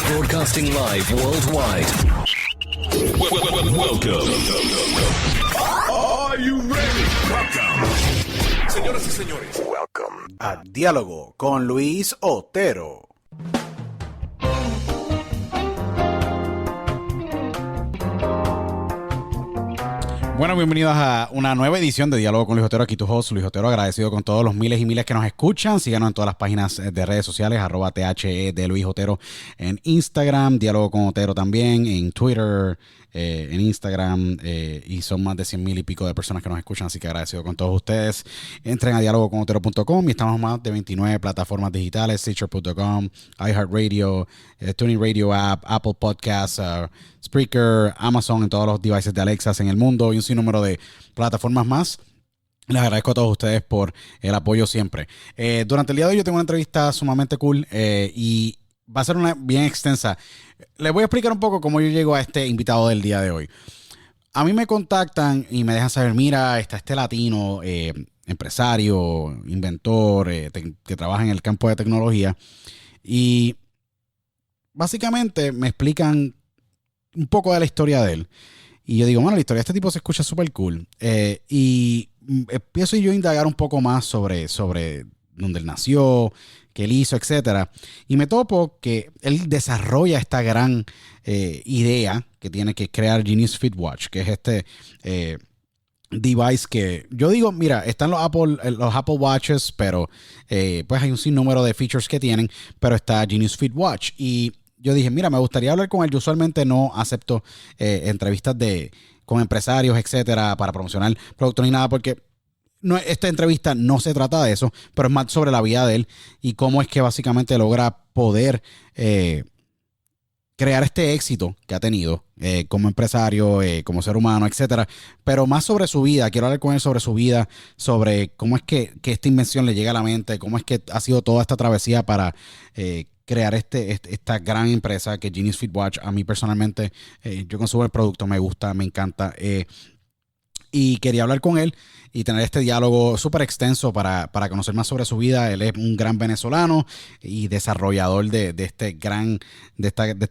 Broadcasting live worldwide. Welcome. Are you ready? Welcome. Señoras y señores, welcome a Diálogo con Luis Otero. Bueno, bienvenidos a una nueva edición de Diálogo con Luis Otero. Aquí tu host, Luis Otero, agradecido con todos los miles y miles que nos escuchan. Síganos en todas las páginas de redes sociales, @THE de Luis Otero en Instagram, Diálogo con Otero también, en Twitter, en Instagram, y son más de 100,000 y pico de personas que nos escuchan, así que agradecido con todos ustedes. Entren a dialogoconotero.com y estamos en más de 29 plataformas digitales, Stitcher.com, iHeartRadio, Tuning Radio App, Apple Podcasts, Spreaker, Amazon, en todos los devices de Alexa en el mundo y un sinnúmero de plataformas más. Les agradezco a todos ustedes por el apoyo siempre. Durante el día de hoy yo tengo una entrevista sumamente cool y va a ser una bien extensa. Les voy a explicar un poco cómo yo llego a este invitado del día de hoy. A mí me contactan y me dejan saber, mira, está este latino, empresario, inventor, que trabaja en el campo de tecnología. Y básicamente me explican un poco de la historia de él. Y yo digo, bueno, la historia de este tipo se escucha súper cool. Y empiezo yo a indagar un poco más sobre dónde él nació, qué él hizo, etcétera. Y me topo que él desarrolla esta gran idea que tiene que crear Genius Fit Watch, que es este device que yo digo, mira, están los Apple Watches, pero pues hay un sinnúmero de features que tienen, pero está Genius Fit Watch. Y yo dije, mira, me gustaría hablar con él. Yo usualmente no acepto entrevistas con empresarios, etcétera, para promocionar productos ni nada, porque esta entrevista no se trata de eso, pero es más sobre la vida de él y cómo es que básicamente logra poder crear este éxito que ha tenido como empresario, como ser humano, etcétera. Pero más sobre su vida. Quiero hablar con él sobre su vida, sobre cómo es que esta invención le llega a la mente, cómo es que ha sido toda esta travesía para crear esta gran empresa que es Genius Fit Watch. A mí personalmente, yo consumo el producto, me gusta, me encanta. Y quería hablar con él y tener este diálogo súper extenso para conocer más sobre su vida. Él es un gran venezolano y desarrollador de esta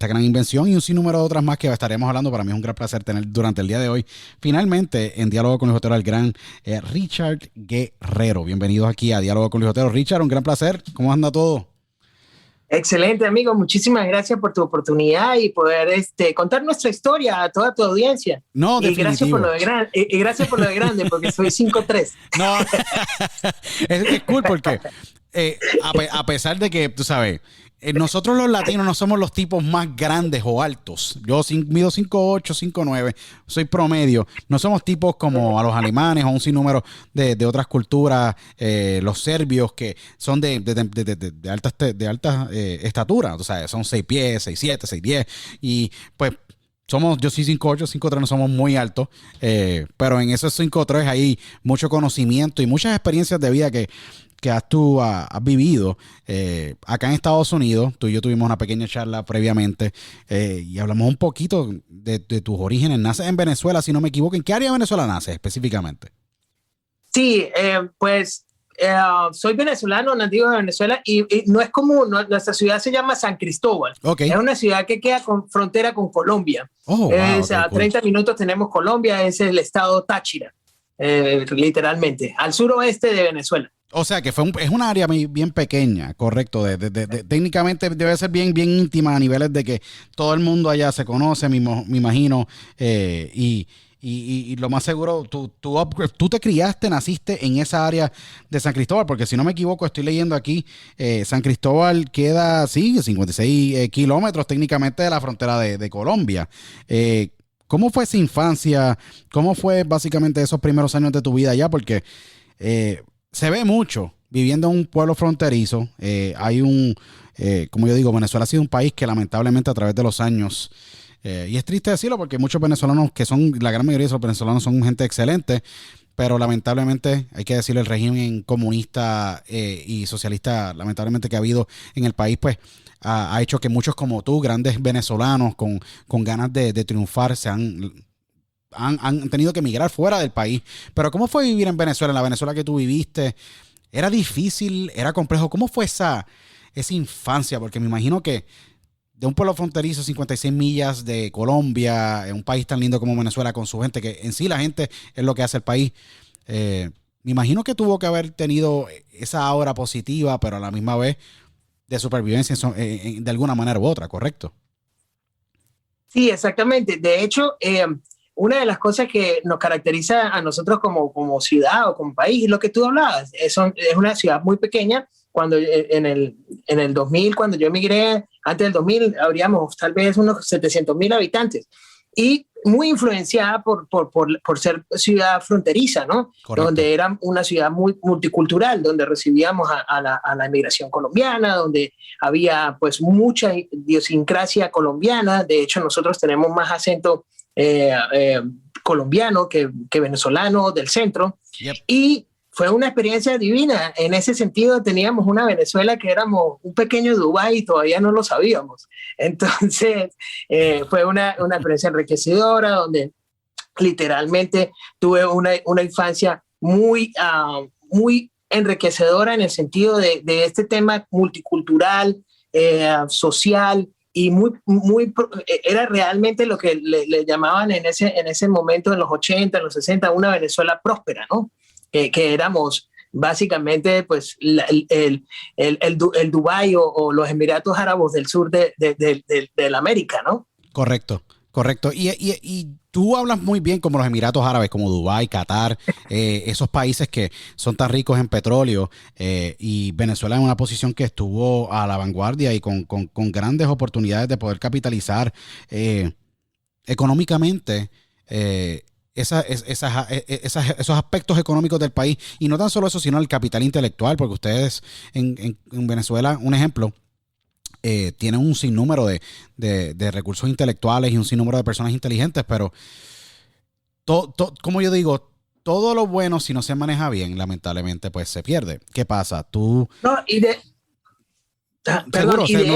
gran invención y un sinnúmero de otras más que estaremos hablando. Para mí es un gran placer tener durante el día de hoy. Finalmente, en Diálogo con Luis Otero, el gran Richard Guerrero. Bienvenidos aquí a Diálogo con Luis Otero. Richard, un gran placer. ¿Cómo anda todo? Excelente, amigo. Muchísimas gracias por tu oportunidad y poder contar nuestra historia a toda tu audiencia. No, y gracias por lo de gracias por lo de grande, porque soy 5'3". No, es cool porque a pesar de que, tú sabes, nosotros los latinos no somos los tipos más grandes o altos. Yo mido 5'8", 5'9", soy promedio. No somos tipos como a los alemanes o un sinnúmero de otras culturas, los serbios que son de alta estatura. O sea, son 6 pies, 6'7", 6'10". Y pues yo soy 5'8", 5'3", no somos muy altos, pero en esos 5'3" hay mucho conocimiento y muchas experiencias de vida que tú has vivido acá en Estados Unidos. Tú y yo tuvimos una pequeña charla previamente y hablamos un poquito de tus orígenes. Naces en Venezuela, si no me equivoco. ¿En qué área de Venezuela naces específicamente? Sí, soy venezolano, nativo de Venezuela y no es común. Nuestra ciudad se llama San Cristóbal. Okay. Es una ciudad que queda con frontera con Colombia. Wow, A 30 minutos tenemos Colombia, es el estado Táchira, literalmente, al suroeste de Venezuela. O sea que es una área bien pequeña, correcto. Técnicamente debe ser bien íntima a niveles de que todo el mundo allá se conoce, me imagino. Y lo más seguro, tú te criaste, naciste en esa área de San Cristóbal, porque si no me equivoco, estoy leyendo aquí, San Cristóbal queda, 56 kilómetros técnicamente de la frontera de Colombia. ¿Cómo fue esa infancia? ¿Cómo fue básicamente esos primeros años de tu vida allá? Porque se ve mucho viviendo en un pueblo fronterizo. Como yo digo, Venezuela ha sido un país que lamentablemente a través de los años, y es triste decirlo porque muchos venezolanos, la gran mayoría de los venezolanos son gente excelente, pero lamentablemente hay que decirlo, el régimen comunista y socialista lamentablemente que ha habido en el país, pues ha hecho que muchos como tú, grandes venezolanos con ganas de triunfar, han tenido que emigrar fuera del país. Pero ¿cómo fue vivir en Venezuela, en la Venezuela que tú viviste? ¿Era difícil? ¿Era complejo? ¿Cómo fue esa infancia? Porque me imagino que de un pueblo fronterizo, 56 millas de Colombia, en un país tan lindo como Venezuela, con su gente, que en sí la gente es lo que hace el país. Me imagino que tuvo que haber tenido esa aura positiva, pero a la misma vez de supervivencia de alguna manera u otra, ¿correcto? Sí, exactamente. De hecho, una de las cosas que nos caracteriza a nosotros como ciudad o como país es lo que tú hablabas. Es una ciudad muy pequeña. Cuando en el 2000, cuando yo emigré, antes del 2000, habríamos tal vez unos 700,000 habitantes. Y muy influenciada por ser ciudad fronteriza, ¿no? Correcto. Donde era una ciudad muy multicultural, donde recibíamos a la inmigración colombiana, donde había pues mucha idiosincrasia colombiana. De hecho, nosotros tenemos más acento colombiano que venezolano del centro. Yep. Y fue una experiencia divina. En ese sentido, teníamos una Venezuela que éramos un pequeño Dubái y todavía no lo sabíamos. Entonces, fue una experiencia enriquecedora donde literalmente tuve una infancia muy enriquecedora en el sentido de este tema multicultural, social, y era realmente lo que le llamaban en ese momento, en los 80, en los 60, una Venezuela próspera, ¿no? Que éramos básicamente pues el Dubái o los Emiratos Árabes del sur de la América, ¿no? Correcto. Y tú hablas muy bien como los Emiratos Árabes, como Dubái, Qatar, esos países que son tan ricos en petróleo, y Venezuela en una posición que estuvo a la vanguardia y con grandes oportunidades de poder capitalizar económicamente esos aspectos económicos del país. Y no tan solo eso, sino el capital intelectual, porque ustedes en Venezuela, un ejemplo, tienen un sinnúmero de recursos intelectuales y un sinnúmero de personas inteligentes, pero como yo digo, todo lo bueno, si no se maneja bien, lamentablemente, pues se pierde. ¿Qué pasa? Tú... No, de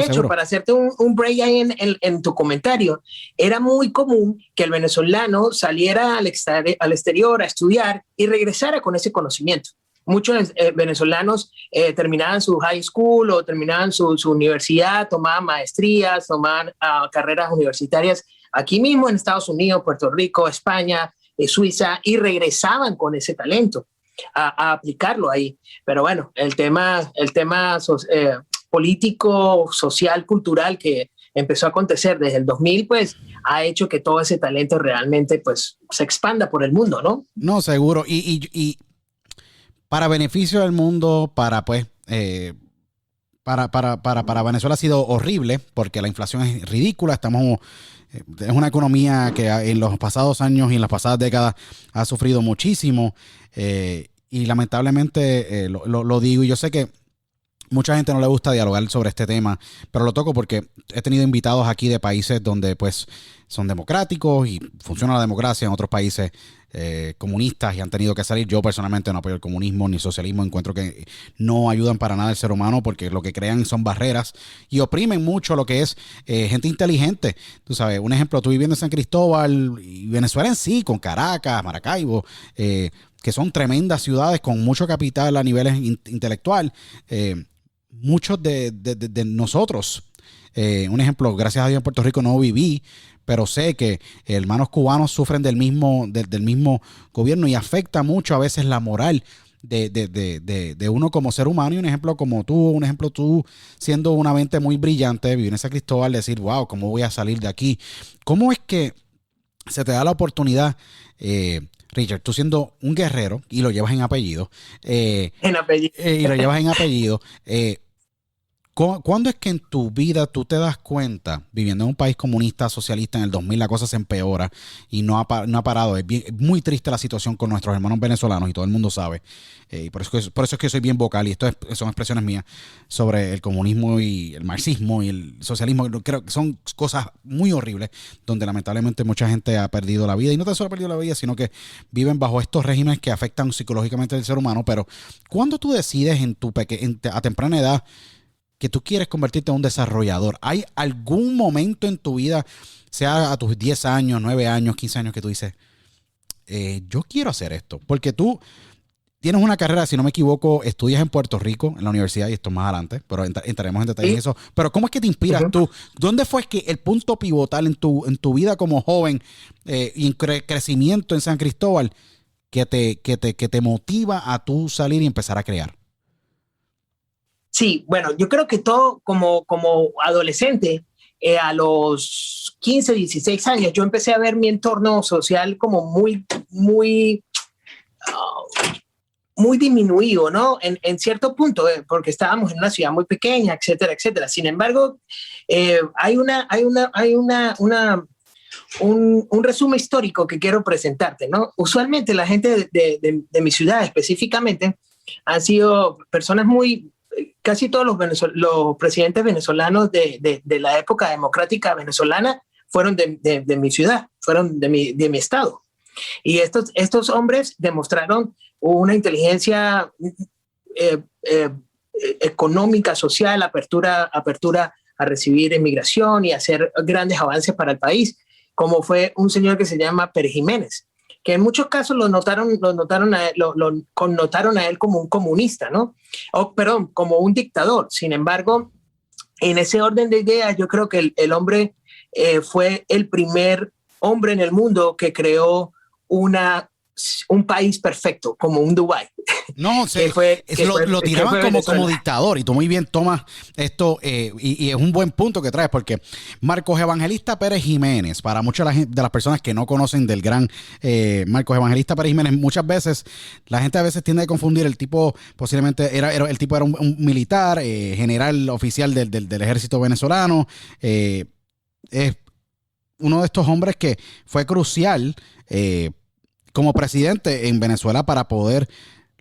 hecho, para hacerte un break ahí en tu comentario, era muy común que el venezolano saliera al exterior a estudiar y regresara con ese conocimiento. Muchos venezolanos terminaban su high school o terminaban su universidad, tomaban maestrías, tomaban carreras universitarias aquí mismo en Estados Unidos, Puerto Rico, España, Suiza, y regresaban con ese talento a aplicarlo ahí. Pero bueno, el tema político, social, cultural que empezó a acontecer desde el 2000, pues ha hecho que todo ese talento realmente pues se expanda por el mundo, ¿no? No, seguro. Y para beneficio del mundo, para Venezuela ha sido horrible porque la inflación es ridícula. Es una economía que en los pasados años y en las pasadas décadas ha sufrido muchísimo, y lamentablemente lo digo, y yo sé que mucha gente no le gusta dialogar sobre este tema, pero lo toco porque he tenido invitados aquí de países donde pues son democráticos y funciona la democracia, en otros países comunistas, y han tenido que salir. Yo personalmente no apoyo el comunismo ni el socialismo, encuentro que no ayudan para nada al ser humano porque lo que crean son barreras y oprimen mucho lo que es gente inteligente. Tú sabes, un ejemplo, tú viviendo en San Cristóbal y Venezuela en sí, con Caracas, Maracaibo, que son tremendas ciudades con mucho capital a niveles intelectual. Muchos de nosotros, un ejemplo, gracias a Dios en Puerto Rico no viví, pero sé que hermanos cubanos sufren del mismo gobierno, y afecta mucho a veces la moral de uno como ser humano. Y un ejemplo tú siendo una mente muy brillante, vivir en San Cristóbal, decir, wow, ¿cómo voy a salir de aquí? ¿Cómo es que se te da la oportunidad, Richard, tú siendo un guerrero y lo llevas en apellido? Y lo llevas en apellido. ¿Cuándo es que en tu vida tú te das cuenta, viviendo en un país comunista, socialista, en el 2000 la cosa se empeora y no ha parado? Es muy triste la situación con nuestros hermanos venezolanos y todo el mundo sabe. Y por eso es que soy bien vocal, y son expresiones mías sobre el comunismo y el marxismo y el socialismo. Creo que son cosas muy horribles donde lamentablemente mucha gente ha perdido la vida, y no tan solo ha perdido la vida, sino que viven bajo estos regímenes que afectan psicológicamente al ser humano. Pero ¿cuándo tú decides a temprana edad que tú quieres convertirte en un desarrollador? ¿Hay algún momento en tu vida, sea a tus 10 años, 9 años, 15 años, que tú dices, yo quiero hacer esto? Porque tú, tienes una carrera, si no me equivoco, estudias en Puerto Rico, en la universidad, y esto más adelante, pero entraremos en detalle en eso. Pero ¿cómo es que te inspiras tú? ¿Dónde fue que el punto pivotal en tu vida como joven y en crecimiento en San Cristóbal que te motiva a tú salir y empezar a crear? Sí, bueno, yo creo que todo como adolescente, a los 15, 16 años, yo empecé a ver mi entorno social como muy disminuido, ¿no? En cierto punto, porque estábamos en una ciudad muy pequeña, etcétera, etcétera. Sin embargo, hay un resumen histórico que quiero presentarte, ¿no? Usualmente la gente de mi ciudad específicamente han sido personas casi todos los presidentes venezolanos de la época democrática venezolana fueron de mi ciudad, fueron de mi estado. Y estos hombres demostraron una inteligencia económica, social, apertura a recibir inmigración y hacer grandes avances para el país, como fue un señor que se llama Pérez Jiménez, que en muchos casos lo connotaron a él como un comunista, ¿no? Perdón, como un dictador. Sin embargo, en ese orden de ideas, yo creo que el hombre fue el primer hombre en el mundo que creó un país perfecto, como un Dubái. No, lo tiraban como dictador, y tú muy bien tomas esto, y es un buen punto que traes, porque Marcos Evangelista Pérez Jiménez, para muchas de las personas que no conocen del gran Marcos Evangelista Pérez Jiménez, muchas veces la gente a veces tiende a confundir. El tipo posiblemente el tipo era un militar, general oficial del ejército venezolano. Es uno de estos hombres que fue crucial como presidente en Venezuela para poder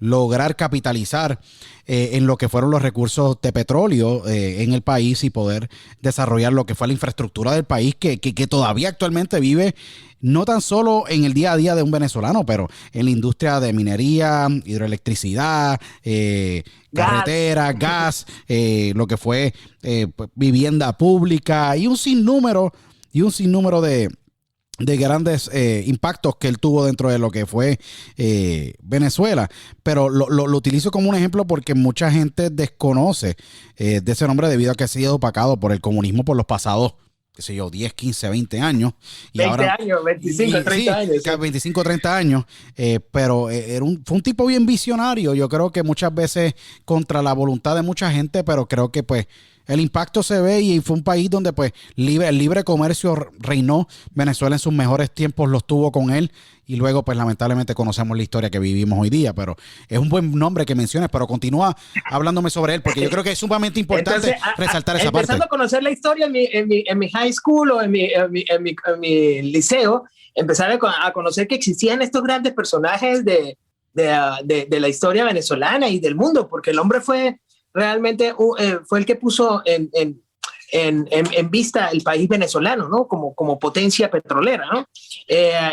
lograr capitalizar en lo que fueron los recursos de petróleo en el país y poder desarrollar lo que fue la infraestructura del país que todavía actualmente vive no tan solo en el día a día de un venezolano, pero en la industria de minería, hidroelectricidad, carretera, gas, lo que fue vivienda pública y un sinnúmero de grandes impactos que él tuvo dentro de lo que fue Venezuela. Pero lo utilizo como un ejemplo porque mucha gente desconoce de ese nombre debido a que ha sido opacado por el comunismo por los pasados, qué sé yo, 10, 15, 20 años. Y 20 ahora, años, 25, 30 años. Sí. 25, 30 años. Pero fue un tipo bien visionario. Yo creo que muchas veces contra la voluntad de mucha gente, pero creo que pues el impacto se ve, y fue un país donde pues el libre comercio reinó. Venezuela en sus mejores tiempos los tuvo con él, y luego pues lamentablemente conocemos la historia que vivimos hoy día. Pero es un buen nombre que menciones, pero continúa hablándome sobre él, porque yo creo que es sumamente importante resaltar esa parte. Empezando a conocer la historia en mi high school o en mi liceo, empezar a conocer que existían estos grandes personajes de la historia venezolana y del mundo, porque el hombre realmente fue el que puso en vista el país venezolano, ¿no? Como potencia petrolera, ¿no?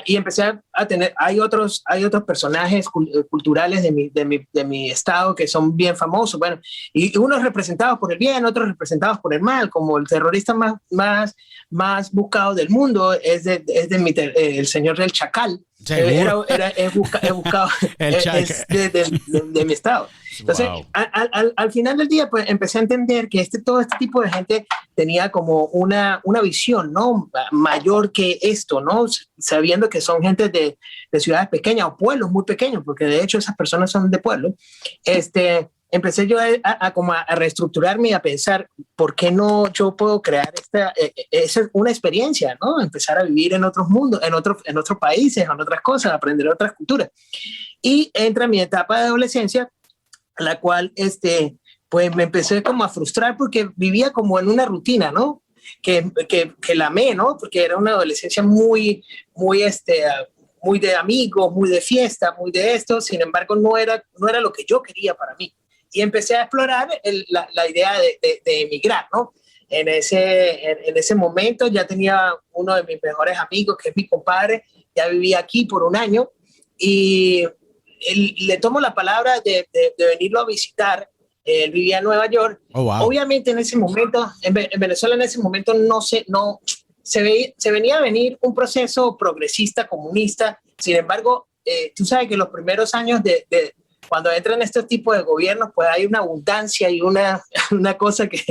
Y empecé a tener, hay otros personajes culturales de mi estado que son bien famosos, bueno, y unos representados por el bien, otros representados por el mal, como el terrorista más buscado del mundo es el señor del Chacal. Es buscado de mi estado. Entonces, wow. Al final del día, pues empecé a entender que todo este tipo de gente tenía como una visión, ¿no? Mayor que esto, ¿no? Sabiendo que son gente de ciudades pequeñas o pueblos muy pequeños, porque de hecho esas personas son de pueblo. Empecé yo a reestructurarme y a pensar, ¿por qué no yo puedo crear una experiencia, ¿no? Empezar a vivir en otros mundos, en otros países, en otras cosas, aprender otras culturas. Y entra mi etapa de adolescencia, la cual, pues me empecé como a frustrar porque vivía como en una rutina, ¿no? Que la amé, ¿no? Porque era una adolescencia muy de amigos, muy de fiesta, muy de esto. Sin embargo, no era lo que yo quería para mí. Y empecé a explorar la idea de emigrar, ¿no? En ese momento ya tenía uno de mis mejores amigos, que es mi compadre, ya vivía aquí por un año, y le tomo la palabra de venirlo a visitar. Él vivía en Nueva York. Oh, wow. Obviamente en ese momento, en Venezuela en ese momento se venía a venir un proceso progresista, comunista. Sin embargo, tú sabes que los primeros años cuando entran estos tipos de gobiernos, pues hay una abundancia y una cosa que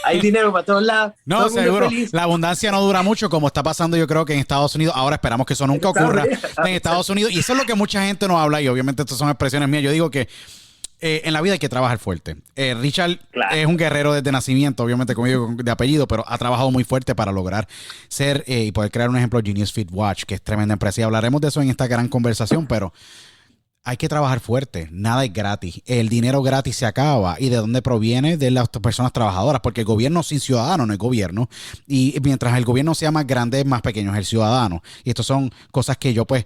hay dinero para todos lados. No, todo el mundo seguro. feliz. La abundancia no dura mucho, como está pasando yo creo que en Estados Unidos. Ahora esperamos que eso nunca ocurra en Estados Unidos. Y eso es lo que mucha gente no habla, y obviamente estas son expresiones mías. Yo digo que en la vida hay que trabajar fuerte. Richard es un guerrero desde nacimiento, obviamente conmigo de apellido, pero ha trabajado muy fuerte para lograr ser y poder crear un ejemplo, Genius Fit Watch, que es tremenda empresa. Y hablaremos de eso en esta gran conversación, pero hay que trabajar fuerte, nada es gratis. El dinero gratis se acaba. ¿Y de dónde proviene? De las personas trabajadoras, porque el gobierno sin ciudadano no es gobierno. Y mientras el gobierno sea más grande, más pequeño es el ciudadano. Y estas son cosas que yo pues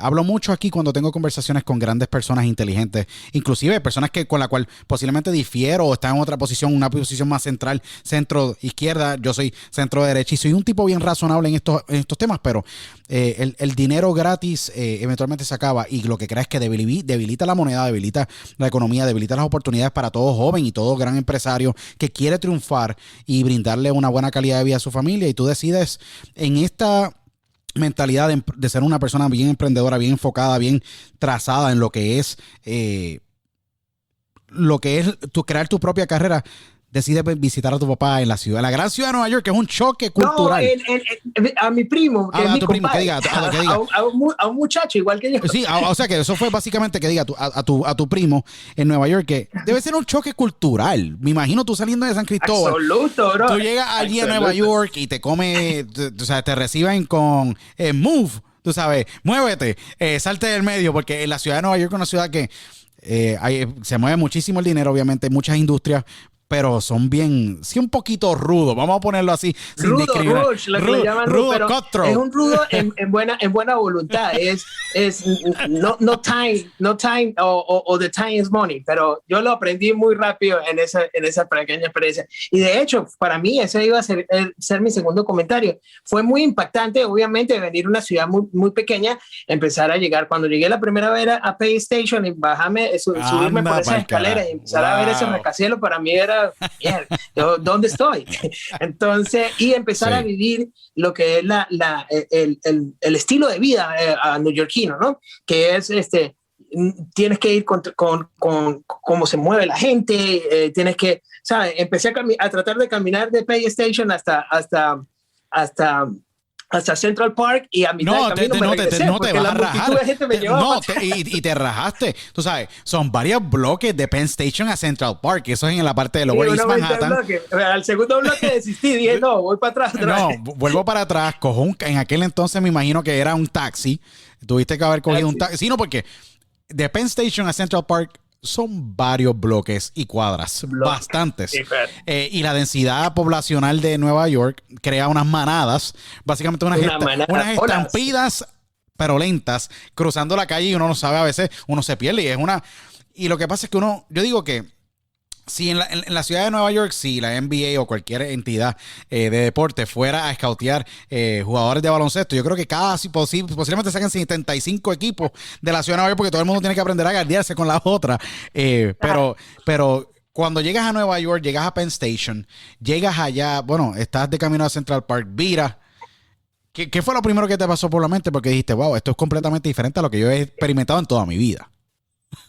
hablo mucho aquí cuando tengo conversaciones con grandes personas inteligentes, inclusive personas con la cual posiblemente difiero o están en otra posición, una posición más central, centro izquierda. Yo soy centro derecha y soy un tipo bien razonable en estos temas, pero el dinero gratis eventualmente se acaba, y lo que crea es que debilita la moneda, debilita la economía, debilita las oportunidades para todo joven y todo gran empresario que quiere triunfar y brindarle una buena calidad de vida a su familia. Y tú decides en esta mentalidad de ser una persona bien emprendedora, bien enfocada, bien trazada en lo que es crear tu propia carrera. Decides visitar a tu papá en la gran ciudad de Nueva York, que es un choque cultural. No, a mi primo, que es mi primo, compadre, que diga. A un muchacho igual que yo. Sí, o sea que eso fue básicamente que diga a tu primo en Nueva York, que debe ser un choque cultural. Me imagino tú saliendo de San Cristóbal. Absoluto, bro. Tú llegas allí a Nueva York y te te reciben con move, tú sabes, muévete, salte del medio, porque en la ciudad de Nueva York es una ciudad que se mueve muchísimo el dinero, obviamente, hay muchas industrias, pero son un poquito rudos, vamos a ponerlo así. Rudo, rush, lo que le llaman rudo, pero cutthroat. es un rudo en buena voluntad. No time o the time is money, pero yo lo aprendí muy rápido en esa pequeña experiencia. Y de hecho, para mí ese iba a ser mi segundo comentario. Fue muy impactante, obviamente, venir a una ciudad muy, muy pequeña, empezar a llegar. Cuando llegué la primera vez a Pay Station y subirme por esas escaleras y empezar a ver ese rascacielos, para mí era ¿dónde estoy? Entonces, y empezar a vivir lo que es el estilo de vida neoyorquino, ¿no? Que es tienes que ir con cómo se mueve la gente, tienes que, ¿sabes? Empecé a tratar de caminar de Pay Station hasta Central Park, y a mitad del camino me regresé porque la multitud de gente me llevaba. Y te rajaste. Tú sabes, son varios bloques de Penn Station a Central Park. Eso es en la parte de Lower East Manhattan. Al segundo bloque desistí, dije, no, voy para atrás. No, vuelvo para atrás, en aquel entonces me imagino que era un taxi. Tuviste que haber cogido un taxi. Sí, no, porque de Penn Station a Central Park son varios bloques y cuadras, bastantes. Y la densidad poblacional de Nueva York crea unas manadas, básicamente unas estampidas, pero lentas, cruzando la calle, y uno no sabe, a veces uno se pierde. Y lo que pasa es que yo digo que si en la ciudad de Nueva York, si la NBA o cualquier entidad de deporte fuera a escautear jugadores de baloncesto, yo creo que posiblemente saquen 75 equipos de la ciudad de Nueva York, porque todo el mundo tiene que aprender a guardiarse con las otras. Pero cuando llegas a Nueva York, llegas a Penn Station, llegas allá, bueno, estás de camino a Central Park, viras. ¿Qué fue lo primero que te pasó por la mente? Porque dijiste, wow, esto es completamente diferente a lo que yo he experimentado en toda mi vida.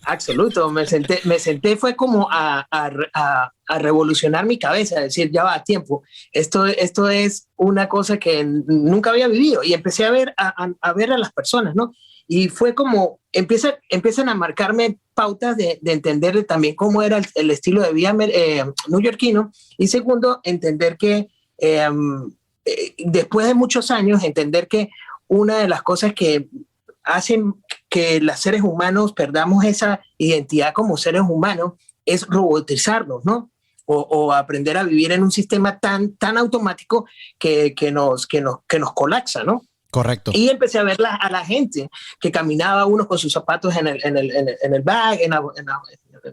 Absoluto, me senté fue como a revolucionar mi cabeza, decir, ya va, tiempo, esto es una cosa que nunca había vivido, y empecé a ver a las personas, ¿no? Y fue como, empiezan a marcarme pautas de entender también cómo era el estilo de vida neoyorquino, y segundo, entender que después de muchos años, entender que una de las cosas que hacen que los seres humanos perdamos esa identidad como seres humanos es robotizarnos, ¿no? O aprender a vivir en un sistema tan automático que nos colapsa, ¿no? Correcto. Y empecé a ver a la gente que caminaba, unos con sus zapatos en el bag, en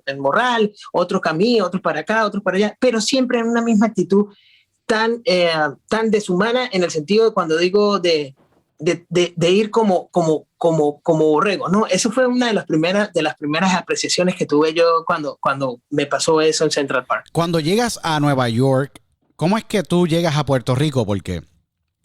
el morral, otros camino, otros para acá, otros para allá, pero siempre en una misma actitud tan deshumana, en el sentido de cuando digo de ir como borrego, ¿no? Eso fue una de las primeras apreciaciones que tuve yo cuando me pasó eso en Central Park. Cuando llegas a Nueva York, ¿cómo es que tú llegas a Puerto Rico? Porque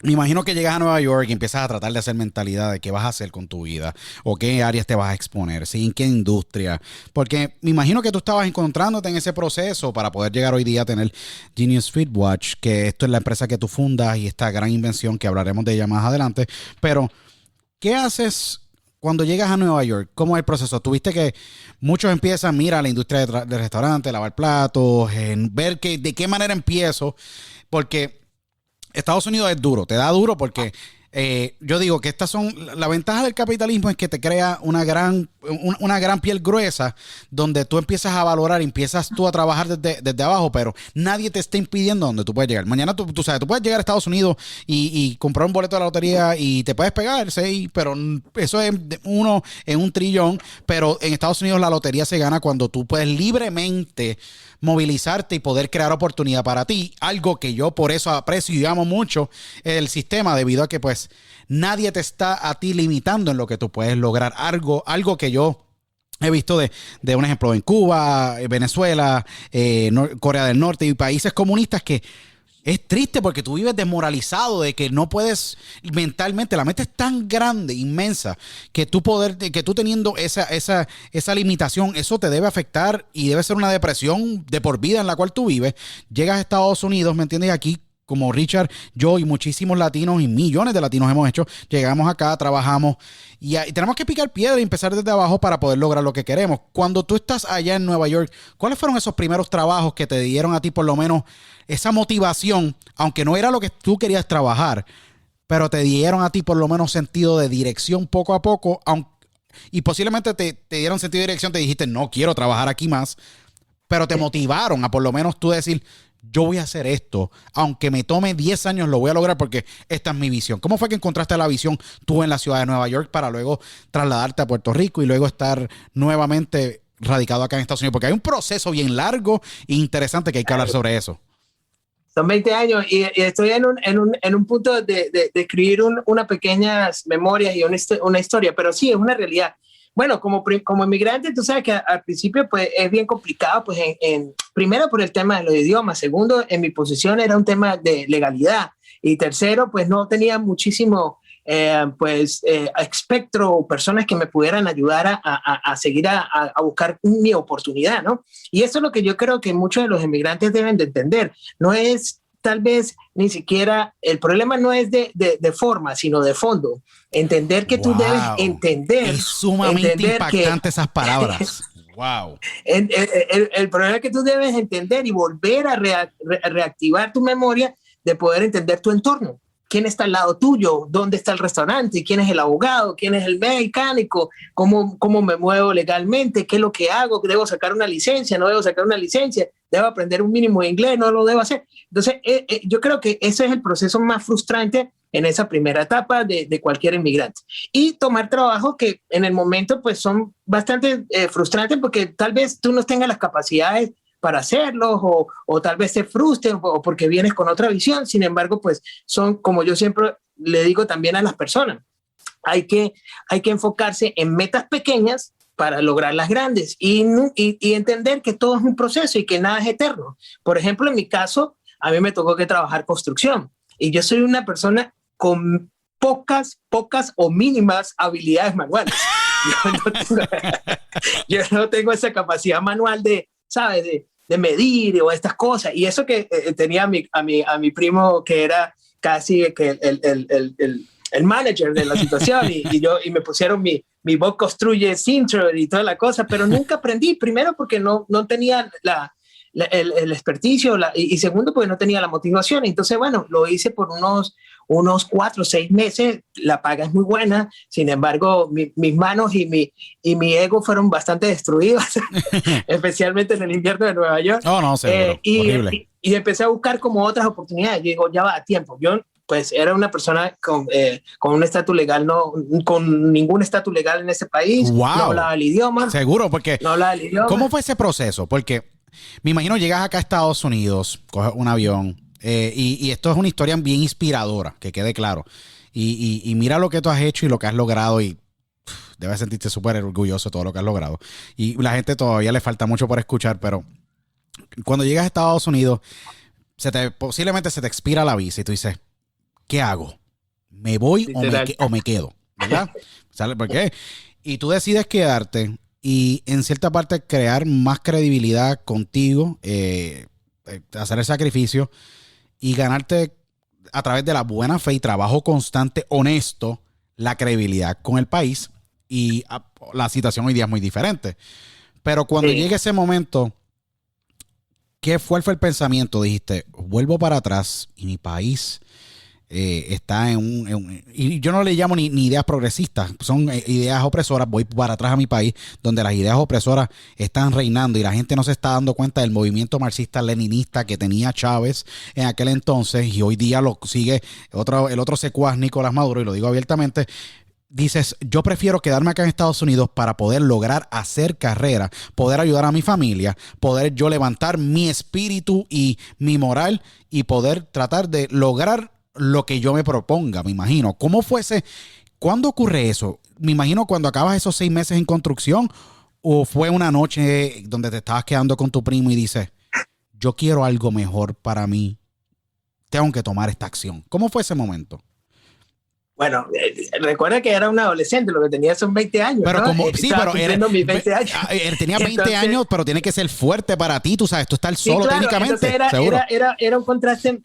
Me imagino que llegas a Nueva York y empiezas a tratar de hacer mentalidad de qué vas a hacer con tu vida o qué áreas te vas a exponer, ¿sí? En qué industria. Porque me imagino que tú estabas encontrándote en ese proceso para poder llegar hoy día a tener Genius Fitwatch, que esto es la empresa que tú fundas y esta gran invención que hablaremos de ella más adelante. Pero, ¿qué haces cuando llegas a Nueva York? ¿Cómo es el proceso? Tuviste que muchos empiezan, mira, la industria del restaurante, lavar platos, en ver de qué manera empiezo, porque Estados Unidos es duro, te da duro porque yo digo que estas son, la ventaja del capitalismo es que te crea una gran piel gruesa donde tú empiezas a valorar, empiezas tú a trabajar desde abajo, pero nadie te está impidiendo donde tú puedes llegar. Mañana tú sabes, tú puedes llegar a Estados Unidos y comprar un boleto de la lotería y te puedes pegar, sí, pero eso es uno en un trillón, pero en Estados Unidos la lotería se gana cuando tú puedes libremente movilizarte y poder crear oportunidad para ti, algo que yo por eso aprecio y amo mucho el sistema, debido a que pues nadie te está a ti limitando en lo que tú puedes lograr, algo que yo he visto de un ejemplo en Cuba, Venezuela, Corea del Norte y países comunistas que es triste porque tú vives desmoralizado de que no puedes mentalmente, la mente es tan grande, inmensa, que tú teniendo esa limitación, eso te debe afectar y debe ser una depresión de por vida en la cual tú vives. Llegas a Estados Unidos, ¿me entiendes? Aquí, como Richard, yo y muchísimos latinos y millones de latinos hemos hecho, llegamos acá, trabajamos y tenemos que picar piedra y empezar desde abajo para poder lograr lo que queremos. Cuando tú estás allá en Nueva York, ¿cuáles fueron esos primeros trabajos que te dieron a ti por lo menos esa motivación, aunque no era lo que tú querías trabajar, pero te dieron a ti por lo menos sentido de dirección poco a poco, y posiblemente te dieron sentido de dirección, te dijiste, no quiero trabajar aquí más, pero te motivaron a por lo menos tú decir, yo voy a hacer esto, aunque me tome 10 años, lo voy a lograr porque esta es mi visión. ¿Cómo fue que encontraste la visión tú en la ciudad de Nueva York para luego trasladarte a Puerto Rico y luego estar nuevamente radicado acá en Estados Unidos? Porque hay un proceso bien largo e interesante que hay que hablar sobre eso. Son 20 años y estoy en un punto de escribir unas pequeñas memorias y una historia, pero sí, es una realidad. Bueno, como inmigrante, tú sabes que al principio pues, es bien complicado, pues primero por el tema de los idiomas, segundo, en mi posición era un tema de legalidad y tercero, pues no tenía muchísimo espectro, personas que me pudieran ayudar a seguir a buscar mi oportunidad, ¿no? Y eso es lo que yo creo que muchos de los inmigrantes deben de entender. No es tal vez ni siquiera, el problema no es de forma, sino de fondo. Entender que tú debes entender. Es sumamente impactante esas palabras. Wow. El problema es que tú debes entender y volver a reactivar tu memoria de poder entender tu entorno. ¿Quién está al lado tuyo? ¿Dónde está el restaurante? ¿Quién es el abogado? ¿Quién es el mecánico? ¿Cómo me muevo legalmente? ¿Qué es lo que hago? ¿Debo sacar una licencia? ¿No debo sacar una licencia? ¿Debo aprender un mínimo de inglés? ¿No lo debo hacer? Entonces, yo creo que ese es el proceso más frustrante en esa primera etapa de cualquier inmigrante. Y tomar trabajo que en el momento pues son bastante frustrantes porque tal vez tú no tengas las capacidades para hacerlos o tal vez te frustren o porque vienes con otra visión. Sin embargo, pues son, como yo siempre le digo también a las personas, hay que enfocarse en metas pequeñas para lograr las grandes y entender que todo es un proceso y que nada es eterno. Por ejemplo, en mi caso, a mí me tocó que trabajar construcción y yo soy una persona con pocas o mínimas habilidades manuales. Yo no tengo esa capacidad manual ¿sabes? De medir o estas cosas. Y eso que tenía a mi primo que era casi que el manager de la situación y me pusieron mi voz construye Sintra y toda la cosa, pero nunca aprendí. Primero porque no tenía el experticio y segundo porque no tenía la motivación. Entonces, bueno, lo hice por unos 4 o 6 meses, la paga es muy buena, sin embargo, mis manos y mi ego fueron bastante destruidas, especialmente en el invierno de Nueva York. Oh, no, seguro. Y empecé a buscar como otras oportunidades. Yo digo, ya va a tiempo. Yo, pues, era una persona con un estatus legal, no con ningún estatus legal en ese país. Wow. No hablaba el idioma. Seguro, porque no hablaba el idioma. ¿Cómo fue ese proceso? Porque me imagino llegas acá a Estados Unidos, coges un avión, y esto es una historia bien inspiradora, que quede claro. Y mira lo que tú has hecho y lo que has logrado y debes sentirte súper orgulloso de todo lo que has logrado. Y la gente todavía le falta mucho por escuchar, pero cuando llegas a Estados Unidos, posiblemente se te expira la visa y tú dices, ¿qué hago? ¿Me voy Literal. o me quedo? ¿Verdad? ¿Sale por qué? Y tú decides quedarte y en cierta parte crear más credibilidad contigo, hacer el sacrificio y ganarte a través de la buena fe y trabajo constante, honesto, la credibilidad con el país. Y la situación hoy día es muy diferente. Pero cuando Sí. llegue ese momento, ¿cuál fue el pensamiento? Dijiste, vuelvo para atrás y mi país está y yo no le llamo ni ideas progresistas, son ideas opresoras. Voy para atrás a mi país donde las ideas opresoras están reinando y la gente no se está dando cuenta del movimiento marxista-leninista que tenía Chávez en aquel entonces y hoy día lo sigue el otro secuaz Nicolás Maduro, y lo digo abiertamente. Dices, yo prefiero quedarme acá en Estados Unidos para poder lograr hacer carrera, poder ayudar a mi familia, poder yo levantar mi espíritu y mi moral y poder tratar de lograr lo que yo me proponga, me imagino. ¿Cómo fuese? ¿Cuándo ocurre eso? Me imagino cuando acabas esos 6 meses en construcción, o fue una noche donde te estabas quedando con tu primo y dices, yo quiero algo mejor para mí, tengo que tomar esta acción. ¿Cómo fue ese momento? Bueno, recuerda que era un adolescente, lo que tenía son 20 años. Pero ¿no? sí, Estaba pero cumpliendo mis 20 años. Tenía 20 Entonces, años, pero tiene que ser fuerte para ti, tú sabes, tú estás sí, solo claro, técnicamente. entonces Seguro. era un contraste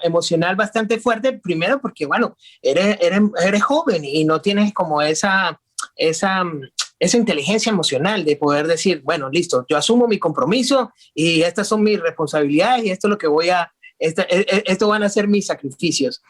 emocional bastante fuerte, primero porque, bueno, eres joven y no tienes como esa inteligencia emocional de poder decir, bueno, listo, yo asumo mi compromiso y estas son mis responsabilidades y esto es lo que voy a, esto van a ser mis sacrificios.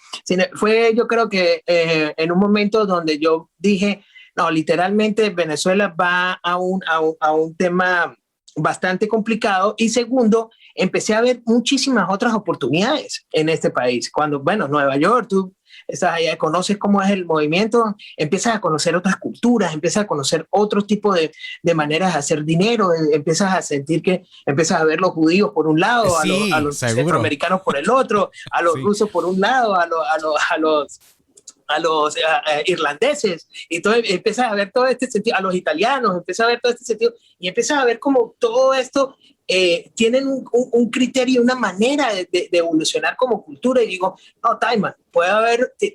Fue, yo creo que en un momento donde yo dije, no, literalmente Venezuela va a un tema bastante complicado, y segundo, empecé a ver muchísimas otras oportunidades en este país. Cuando, bueno, Nueva York, tú estás allá, conoces cómo es el movimiento, empiezas a conocer otras culturas, empiezas a conocer otro tipo de maneras de hacer dinero, empiezas a sentir que empiezas a ver los judíos por un lado, sí, a los seguro. centroamericanos por el otro, a los sí. rusos por un lado, a los irlandeses, y todo, empiezas a ver todo este sentido, a los italianos, empiezas a ver todo este sentido, y empiezas a ver como todo esto tienen un criterio, una manera de evolucionar como cultura, y digo, no, Taiman,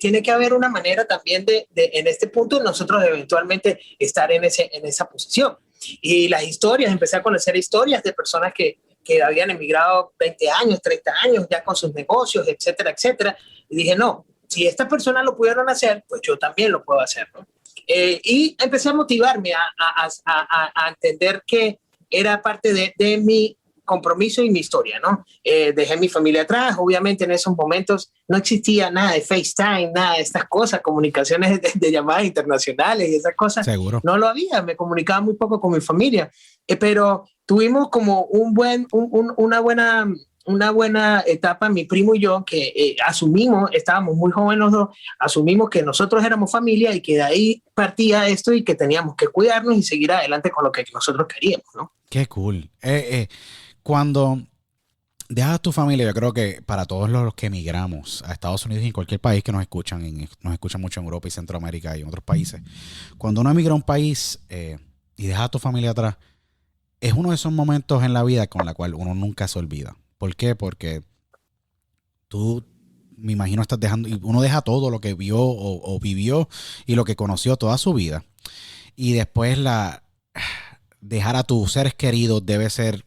tiene que haber una manera también en este punto nosotros eventualmente estar en esa posición. Y las historias, empecé a conocer historias de personas que habían emigrado 20 años, 30 años, ya con sus negocios, etcétera, etcétera, y dije, no, si estas personas lo pudieron hacer, pues yo también lo puedo hacer, ¿no? Y empecé a motivarme a entender que era parte de mi compromiso y mi historia, ¿no? Dejé mi familia atrás, obviamente en esos momentos no existía nada de FaceTime, nada de estas cosas, comunicaciones de llamadas internacionales y esas cosas. Seguro. No lo había, me comunicaba muy poco con mi familia, pero tuvimos como una buena etapa, mi primo y yo, que asumimos, estábamos muy jóvenes los dos, asumimos que nosotros éramos familia y que de ahí partía esto y que teníamos que cuidarnos y seguir adelante con lo que nosotros queríamos, ¿no? Qué cool. Cuando dejas a tu familia, yo creo que para todos los que emigramos a Estados Unidos y en cualquier país que nos escuchan mucho en Europa y Centroamérica y en otros países, cuando uno emigra a un país y deja a tu familia atrás, es uno de esos momentos en la vida con la cual uno nunca se olvida. ¿Por qué? Porque tú, me imagino, estás dejando, y uno deja todo lo que vio o vivió y lo que conoció toda su vida. Y después dejar a tus seres queridos debe ser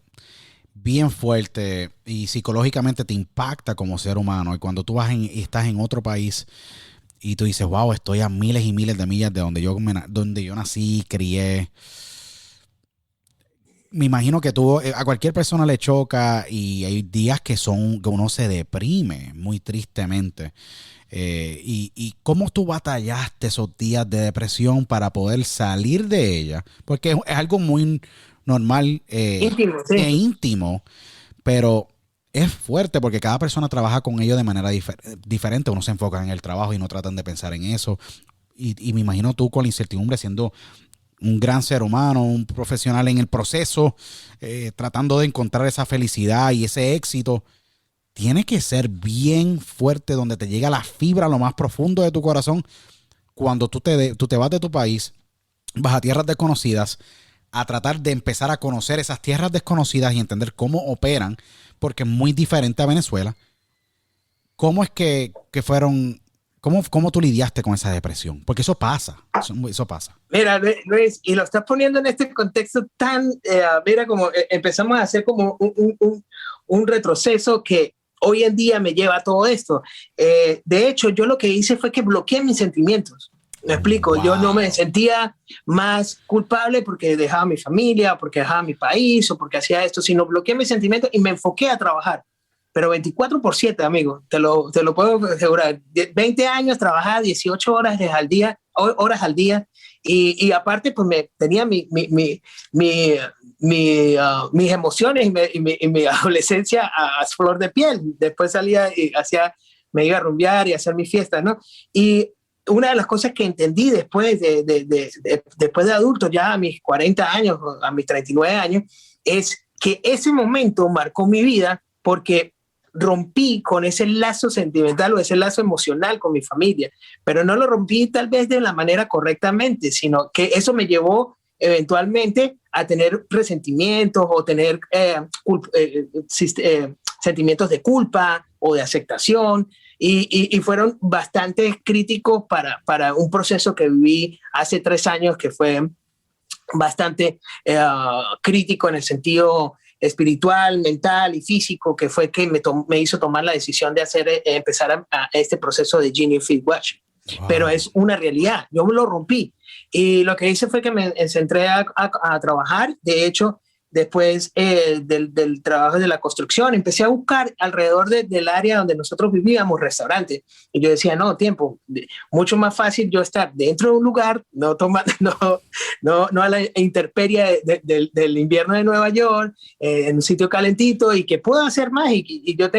bien fuerte y psicológicamente te impacta como ser humano. Y cuando tú estás en otro país y tú dices, wow, estoy a miles y miles de millas de donde yo nací, crié. Me imagino que a cualquier persona le choca y hay días que uno se deprime muy tristemente. Y cómo tú batallaste esos días de depresión para poder salir de ella, porque es algo muy normal íntimo, sí. e íntimo, pero es fuerte porque cada persona trabaja con ello de manera diferente. Uno se enfoca en el trabajo y no tratan de pensar en eso. Y me imagino tú con la incertidumbre, siendo un gran ser humano, un profesional en el proceso, tratando de encontrar esa felicidad y ese éxito. Tiene que ser bien fuerte, donde te llega la fibra a lo más profundo de tu corazón, cuando tú te vas de tu país, vas a tierras desconocidas, a tratar de empezar a conocer esas tierras desconocidas y entender cómo operan, porque es muy diferente a Venezuela. ¿Cómo es que fueron ¿Cómo tú lidiaste con esa depresión? Porque eso pasa. Eso pasa. Mira, Luis, y lo estás poniendo en este contexto tan, mira, como empezamos a hacer como un retroceso que hoy en día me lleva a todo esto. De hecho, yo lo que hice fue que bloqueé mis sentimientos. Me explico, Wow. yo no me sentía más culpable porque dejaba mi familia, porque dejaba mi país o porque hacía esto, sino bloqueé mis sentimientos y me enfoqué a trabajar. Pero 24/7, amigo, te lo puedo asegurar. 20 años, trabajaba 18 horas al día, y aparte pues tenía mis emociones y mi adolescencia a flor de piel. Después salía y me iba a rumbear y a hacer mis fiestas, ¿no? Y una de las cosas que entendí después después de adulto, ya a mis 40 años, a mis 39 años, es que ese momento marcó mi vida porque rompí con ese lazo sentimental o ese lazo emocional con mi familia, pero no lo rompí tal vez de la manera correctamente, sino que eso me llevó eventualmente a tener resentimientos o tener sentimientos de culpa o de aceptación. Y fueron bastante críticos para un proceso que viví hace 3 años que fue bastante crítico en el sentido espiritual, mental y físico, que fue que me hizo tomar la decisión de empezar a este proceso de Genie Feed Watch. Wow. Pero es una realidad, yo me lo rompí y lo que hice fue que me centré a trabajar. De hecho, después del trabajo de la construcción, empecé a buscar alrededor del área donde nosotros vivíamos restaurantes. Y yo decía, no, mucho más fácil yo estar dentro de un lugar, no a la intemperie del invierno de Nueva York, en un sitio calentito y que puedo hacer más. Y yo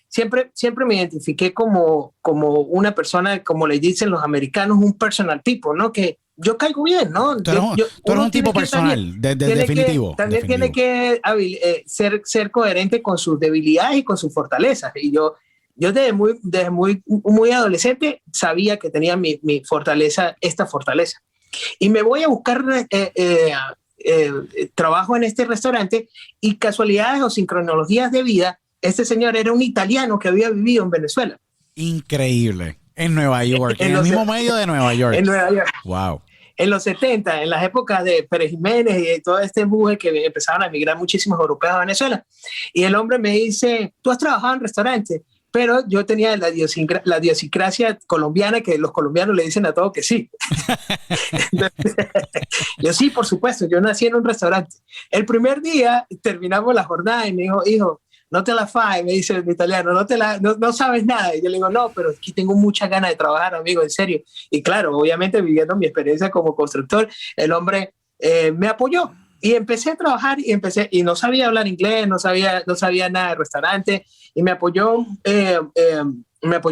siempre me identifiqué como una persona, como le dicen los americanos, un personal people, ¿no? Que yo caigo bien, ¿no? Tú eres un tipo personal, definitivo. También tiene que ser coherente con sus debilidades y con sus fortalezas. Y yo desde muy adolescente sabía que tenía mi fortaleza, esta fortaleza. Y me voy a buscar trabajo en este restaurante y casualidades o sincronologías de vida, este señor era un italiano que había vivido en Venezuela. Increíble. En Nueva York, en el mismo medio de Nueva York. En Nueva York. Wow. En los 70, en las épocas de Pérez Jiménez y de todo este empuje que empezaron a emigrar muchísimos europeos a Venezuela. Y el hombre me dice, tú has trabajado en restaurantes, pero yo tenía la idiosincrasia colombiana, que los colombianos le dicen a todo que sí. Entonces, yo sí, por supuesto, yo nací en un restaurante. El primer día terminamos la jornada y me dijo, hijo, no te la fai, me dice el italiano, no sabes nada. Y yo le digo, no, pero aquí tengo muchas ganas de trabajar, amigo, en serio. Y claro, obviamente viviendo mi experiencia como constructor, el hombre me apoyó. Y empecé a trabajar y no sabía hablar inglés, no sabía nada de restaurante. Y me apoyó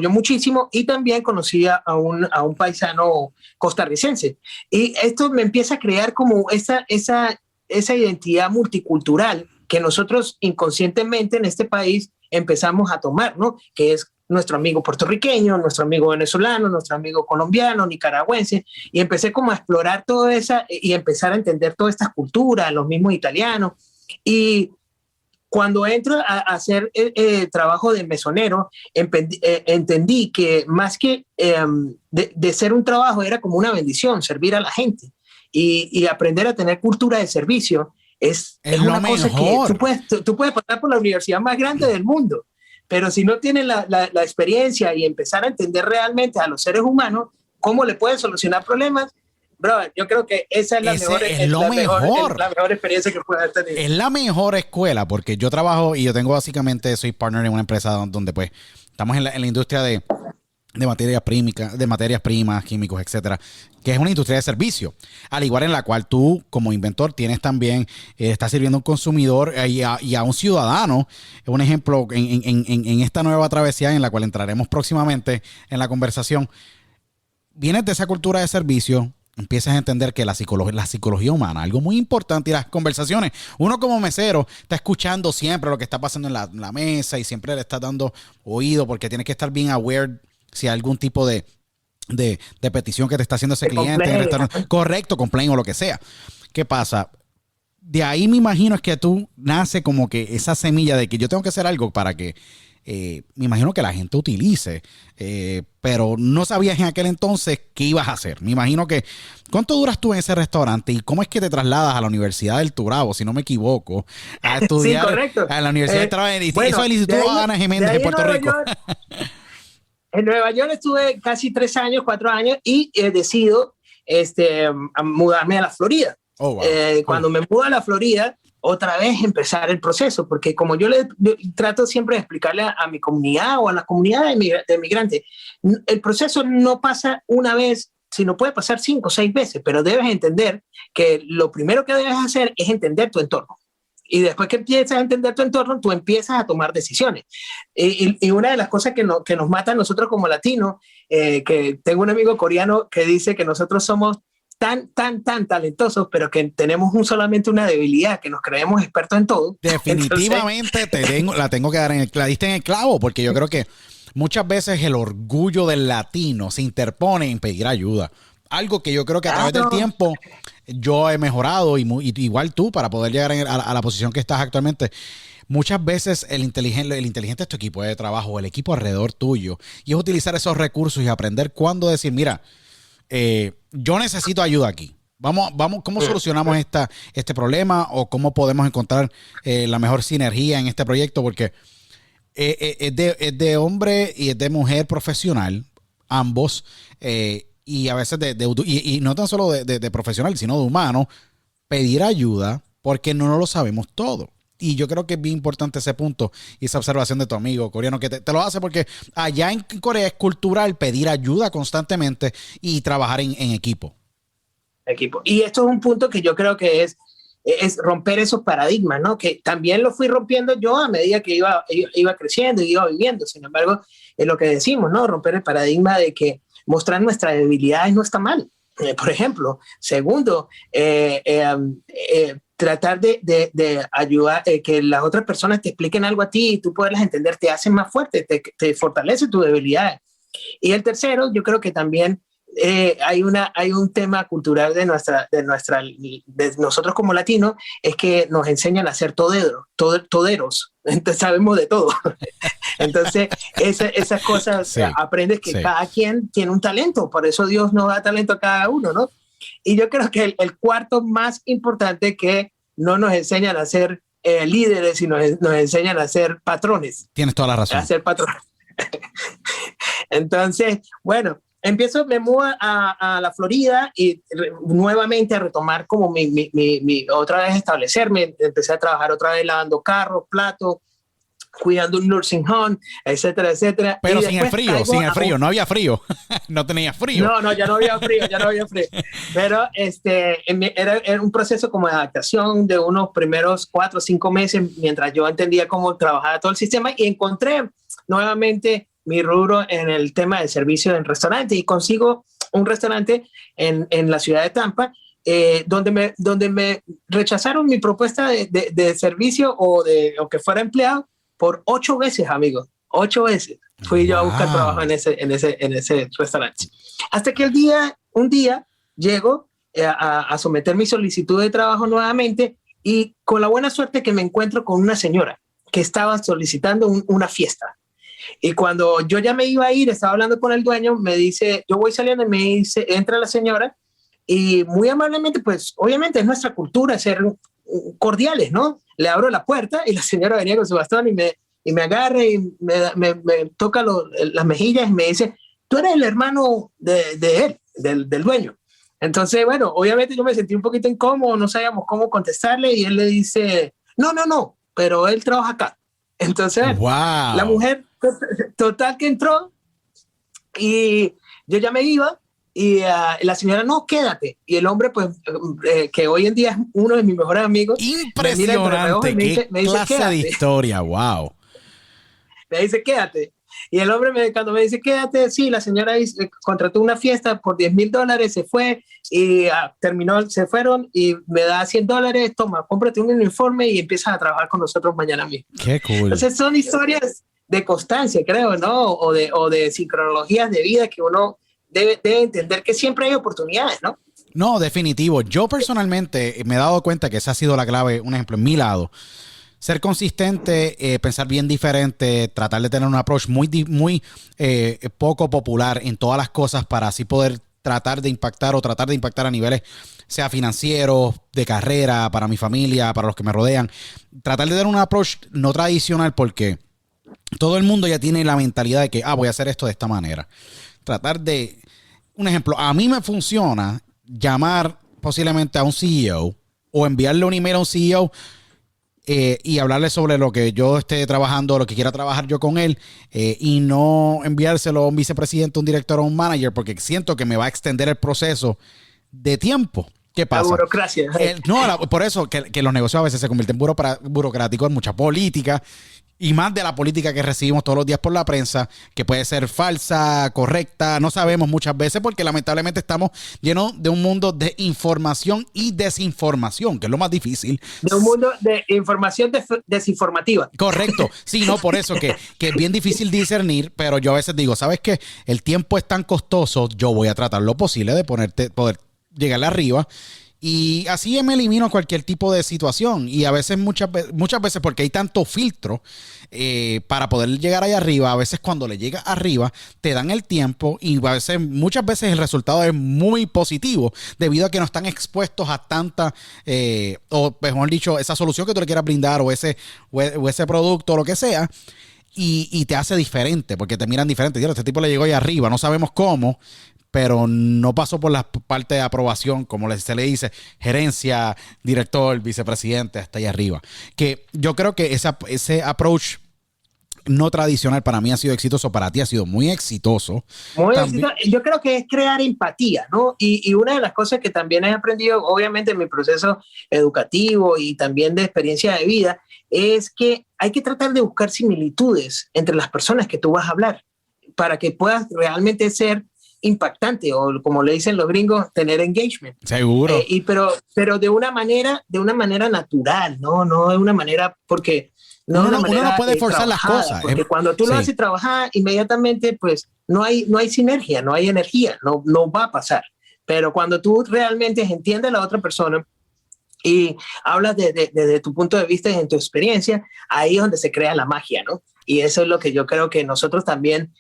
muchísimo. Y también conocí a un paisano costarricense. Y esto me empieza a crear como esa identidad multicultural que nosotros inconscientemente en este país empezamos a tomar, ¿no? Que es nuestro amigo puertorriqueño, nuestro amigo venezolano, nuestro amigo colombiano, nicaragüense, y empecé como a explorar todo eso y empezar a entender todas estas culturas, los mismos italianos. Y cuando entro a hacer trabajo de mesonero, entendí que más que de ser un trabajo, era como una bendición, servir a la gente y aprender a tener cultura de servicio. Es una cosa que tú puedes pasar por la universidad más grande del mundo, pero si no tienes la experiencia y empezar a entender realmente a los seres humanos, cómo le pueden solucionar problemas, bro, yo creo que esa es la mejor experiencia que puedes tener. Es la mejor escuela, porque yo trabajo y yo soy partner en una empresa donde pues estamos en la industria de materias primas, químicos, etcétera, que es una industria de servicio, al igual en la cual tú como inventor tienes también, estás sirviendo a un consumidor y a un ciudadano. Un ejemplo en esta nueva travesía en la cual entraremos próximamente en la conversación, vienes de esa cultura de servicio, empiezas a entender que la psicología humana, algo muy importante, y las conversaciones, uno como mesero está escuchando siempre lo que está pasando en la mesa y siempre le está dando oído porque tienes que estar bien aware si hay algún tipo de petición que te está haciendo ese cliente en el restaurante. Correcto, complaint o lo que sea. ¿Qué pasa? De ahí me imagino es que tú nace como que esa semilla de que yo tengo que hacer algo para que me imagino que la gente utilice, pero no sabías en aquel entonces qué ibas a hacer. Me imagino que, ¿cuánto duras tú en ese restaurante y cómo es que te trasladas a la Universidad del Turabo, si no me equivoco, a estudiar sí, correcto. a la Universidad del Turabo? Y Bueno, eso del Instituto Ana Jiménez de Puerto Rico. En Nueva York estuve casi 3 años, 4 años y decido a mudarme a la Florida. Oh, wow. Cuando me mudo a la Florida, otra vez empezar el proceso, porque como yo trato siempre de explicarle a mi comunidad o a la comunidad de migrantes, el proceso no pasa una vez, sino puede pasar 5 o 6 veces, pero debes entender que lo primero que debes hacer es entender tu entorno. Y después que empiezas a entender tu entorno, tú empiezas a tomar decisiones. Y una de las cosas que nos mata a nosotros como latinos, que tengo un amigo coreano que dice que nosotros somos tan talentosos, pero que tenemos solamente una debilidad, que nos creemos expertos en todo. Definitivamente. Entonces, la tengo que dar la diste en el clavo, porque yo creo que muchas veces el orgullo del latino se interpone en pedir ayuda. Algo que yo creo que a través del tiempo yo he mejorado, y igual tú, para poder llegar a la posición que estás actualmente. Muchas veces el inteligente es tu equipo de trabajo, el equipo alrededor tuyo, y es utilizar esos recursos y aprender cuándo decir, mira, yo necesito ayuda aquí. Vamos, ¿cómo solucionamos este problema? O cómo podemos encontrar la mejor sinergia en este proyecto, porque es de hombre y es de mujer profesional, ambos, y a veces y no tan solo de profesional, sino de humano, pedir ayuda, porque no lo sabemos todo. Y yo creo que es bien importante ese punto y esa observación de tu amigo coreano, que te lo hace, porque allá en Corea es cultural pedir ayuda constantemente y trabajar en equipo. Y esto es un punto que yo creo que es romper esos paradigmas, ¿no? Que también lo fui rompiendo yo a medida que iba creciendo y iba viviendo. Sin embargo, es lo que decimos, ¿no? Romper el paradigma de que mostrar nuestras debilidades no está mal. Por ejemplo. Segundo, tratar de ayudar, que las otras personas te expliquen algo a ti y tú poderlas entender, te hace más fuerte, te fortalece tus debilidades. Y el tercero, yo creo que también hay un tema cultural de nosotros como latinos, es que nos enseñan a ser toderos. Entonces sabemos de todo. Entonces esas cosas sí, aprendes que cada quien tiene un talento, por eso Dios nos da talento a cada uno, ¿no? Y yo creo que el cuarto más importante, que no nos enseñan a ser líderes, sino nos enseñan a ser patrones. Tienes toda la razón. A ser patrones. Entonces, bueno, me mudo a la Florida y nuevamente a retomar como otra vez establecerme. Empecé a trabajar otra vez lavando carros, platos, cuidando un nursing home, etcétera, etcétera. Pero sin el frío, no había frío. No tenía frío. No, ya no había frío. Pero era un proceso como de adaptación de unos primeros 4 o 5 meses, mientras yo entendía cómo trabajaba todo el sistema, y encontré nuevamente mi rubro en el tema de servicio en restaurantes, y consigo un restaurante en la ciudad de Tampa, donde me rechazaron mi propuesta de servicio o que fuera empleado por 8 veces, amigos. 8 veces fui yo a buscar trabajo en ese restaurante. Hasta que un día llego a someter mi solicitud de trabajo nuevamente, y con la buena suerte que me encuentro con una señora que estaba solicitando una fiesta. Y cuando yo ya me iba a ir, estaba hablando con el dueño, me dice, yo voy saliendo y me dice, entra la señora, y muy amablemente, pues obviamente es nuestra cultura ser cordiales, ¿no? Le abro la puerta y la señora venía con su bastón y me agarra y me toca las mejillas y me dice, tú eres el hermano de él, del dueño. Entonces, bueno, obviamente yo me sentí un poquito incómodo, no sabíamos cómo contestarle, y él le dice, no, pero él trabaja acá. Entonces, wow. La mujer total que entró, y yo ya me iba, y la señora, no, quédate. Y el hombre, pues, que hoy en día es uno de mis mejores amigos. Impresionante, me dice, clase quédate. De historia, wow. Me dice, quédate. Y el hombre, cuando me dice, quédate, sí, la señora contrató una fiesta por $10,000, se fue, y se fueron, y me da $100, toma, cómprate un uniforme y empiezas a trabajar con nosotros mañana mismo. Qué cool. Entonces son historias de constancia, creo, ¿no? O de sincronologías de vida que uno debe entender, que siempre hay oportunidades, ¿no? No, definitivo. Yo personalmente me he dado cuenta que esa ha sido la clave. Un ejemplo, en mi lado, ser consistente, pensar bien diferente, tratar de tener un approach muy poco popular en todas las cosas para así poder tratar de impactar a niveles, sea financieros, de carrera, para mi familia, para los que me rodean. Tratar de tener un approach no tradicional porque todo el mundo ya tiene la mentalidad de que, voy a hacer esto de esta manera. Tratar de, un ejemplo, a mí me funciona llamar posiblemente a un CEO o enviarle un email a un CEO y hablarle sobre lo que yo esté trabajando, lo que quiera trabajar yo con él, y no enviárselo a un vicepresidente, un director o un manager, porque siento que me va a extender el proceso de tiempo. ¿Qué pasa? La burocracia. Por eso que los negocios a veces se convierten en burocráticos, en mucha política, y más de la política que recibimos todos los días por la prensa, que puede ser falsa, correcta, no sabemos muchas veces, porque lamentablemente estamos llenos de un mundo de información y desinformación, que es lo más difícil. De un mundo de información desinformativa. Correcto. Sí, no, por eso que es bien difícil discernir, pero yo a veces digo, ¿sabes qué? El tiempo es tan costoso, yo voy a tratar lo posible de poder llegarle arriba. Y así me elimino cualquier tipo de situación. Y a veces, muchas veces, porque hay tanto filtro para poder llegar ahí arriba, a veces cuando le llegas arriba, te dan el tiempo y muchas veces el resultado es muy positivo debido a que no están expuestos a tanta, o mejor dicho, esa solución que tú le quieras brindar o ese producto o lo que sea. Y te hace diferente, porque te miran diferente. Dios, este tipo le llegó ahí arriba, no sabemos cómo, pero no pasó por la parte de aprobación, como se le dice, gerencia, director, vicepresidente, hasta ahí arriba. Que yo creo que ese approach no tradicional para mí ha sido exitoso, para ti ha sido muy exitoso. Muy exitoso. Yo creo que es crear empatía, ¿no? Y una de las cosas que también he aprendido, obviamente, en mi proceso educativo y también de experiencia de vida, es que hay que tratar de buscar similitudes entre las personas que tú vas a hablar para que puedas realmente ser impactante, o como le dicen los gringos, tener engagement. Seguro. Pero de una manera natural, no de una manera, porque uno no puede forzar las cosas. Porque cuando tú lo haces trabajar inmediatamente, pues no hay sinergia, no hay energía, no va a pasar. Pero cuando tú realmente entiendes a la otra persona y hablas desde tu punto de vista y en tu experiencia, ahí es donde se crea la magia, ¿no? Y eso es lo que yo creo que nosotros también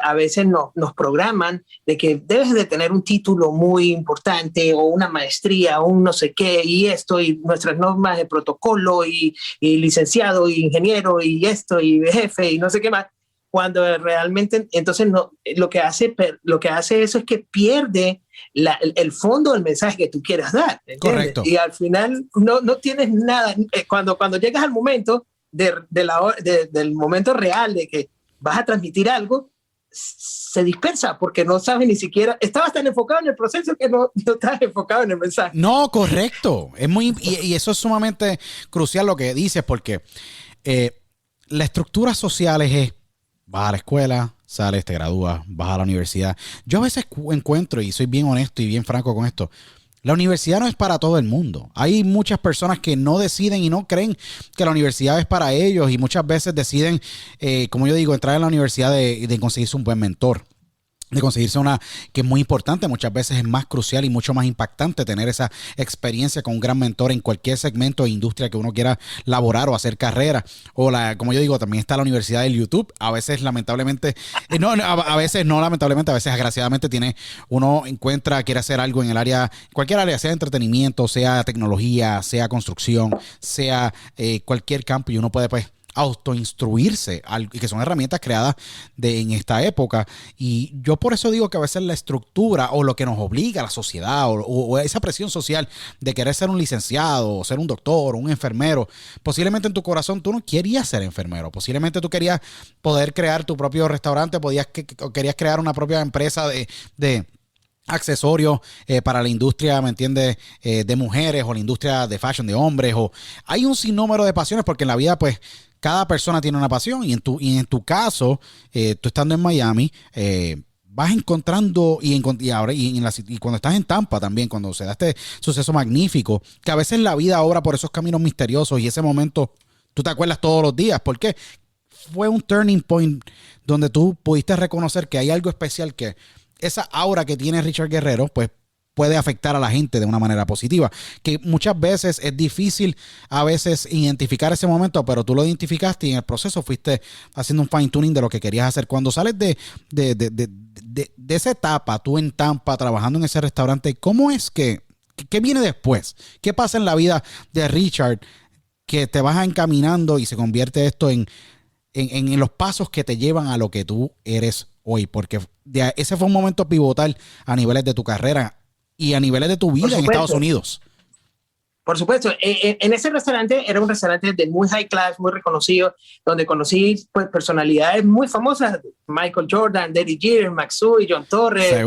a veces nos programan de que debes de tener un título muy importante o una maestría o un no sé qué y esto y nuestras normas de protocolo y licenciado y ingeniero y esto y jefe y no sé qué más. Cuando realmente, entonces lo que hace eso es que pierde el fondo del mensaje que tú quieras dar. ¿Entiendes? Correcto. Y al final no tienes nada. Cuando llegas al momento del momento real de que vas a transmitir algo, se dispersa porque no sabes ni siquiera, estabas tan enfocado en el proceso que no estás enfocado en el mensaje. No, correcto. Y eso es sumamente crucial lo que dices, porque la estructura social es vas a la escuela, sales, te gradúas, vas a la universidad. Yo a veces encuentro, y soy bien honesto y bien franco con esto, la universidad no es para todo el mundo. Hay muchas personas que no deciden y no creen que la universidad es para ellos, y muchas veces deciden, como yo digo, entrar en la universidad de conseguirse un buen mentor, de conseguirse una que es muy importante. Muchas veces es más crucial y mucho más impactante tener esa experiencia con un gran mentor en cualquier segmento de industria que uno quiera laborar o hacer carrera. O como yo digo, también está la Universidad del YouTube. A veces lamentablemente, a veces no lamentablemente, a veces desgraciadamente uno quiere hacer algo en el área, cualquier área, sea entretenimiento, sea tecnología, sea construcción, sea cualquier campo, y uno puede pues autoinstruirse, y que son herramientas creadas en esta época. Y yo por eso digo que a veces la estructura o lo que nos obliga a la sociedad o esa presión social de querer ser un licenciado o ser un doctor o un enfermero, posiblemente en tu corazón tú no querías ser enfermero, posiblemente tú querías poder crear tu propio restaurante, querías crear una propia empresa de accesorios para la industria, ¿me entiendes? De mujeres, o la industria de fashion de hombres, o hay un sinnúmero de pasiones, porque en la vida pues cada persona tiene una pasión, y en tu caso, tú estando en Miami, vas encontrando y cuando estás en Tampa también, cuando se da este suceso magnífico, que a veces la vida obra por esos caminos misteriosos, y ese momento tú te acuerdas todos los días, porque fue un turning point donde tú pudiste reconocer que hay algo especial, que esa aura que tiene Richard Guerrero, pues puede afectar a la gente de una manera positiva. Que muchas veces es difícil a veces identificar ese momento, pero tú lo identificaste y en el proceso fuiste haciendo un fine tuning de lo que querías hacer. Cuando sales de esa etapa, tú en Tampa, trabajando en ese restaurante, ¿cómo es qué viene después? ¿Qué pasa en la vida de Richard que te vas encaminando y se convierte esto en los pasos que te llevan a lo que tú eres hoy? Porque ese fue un momento pivotal a niveles de tu carrera y a niveles de tu vida en Estados Unidos. Por supuesto, en ese restaurante era un restaurante de muy high class, muy reconocido, donde conocí pues, personalidades muy famosas, Michael Jordan, Derek Jeter, Maxui, John Torres,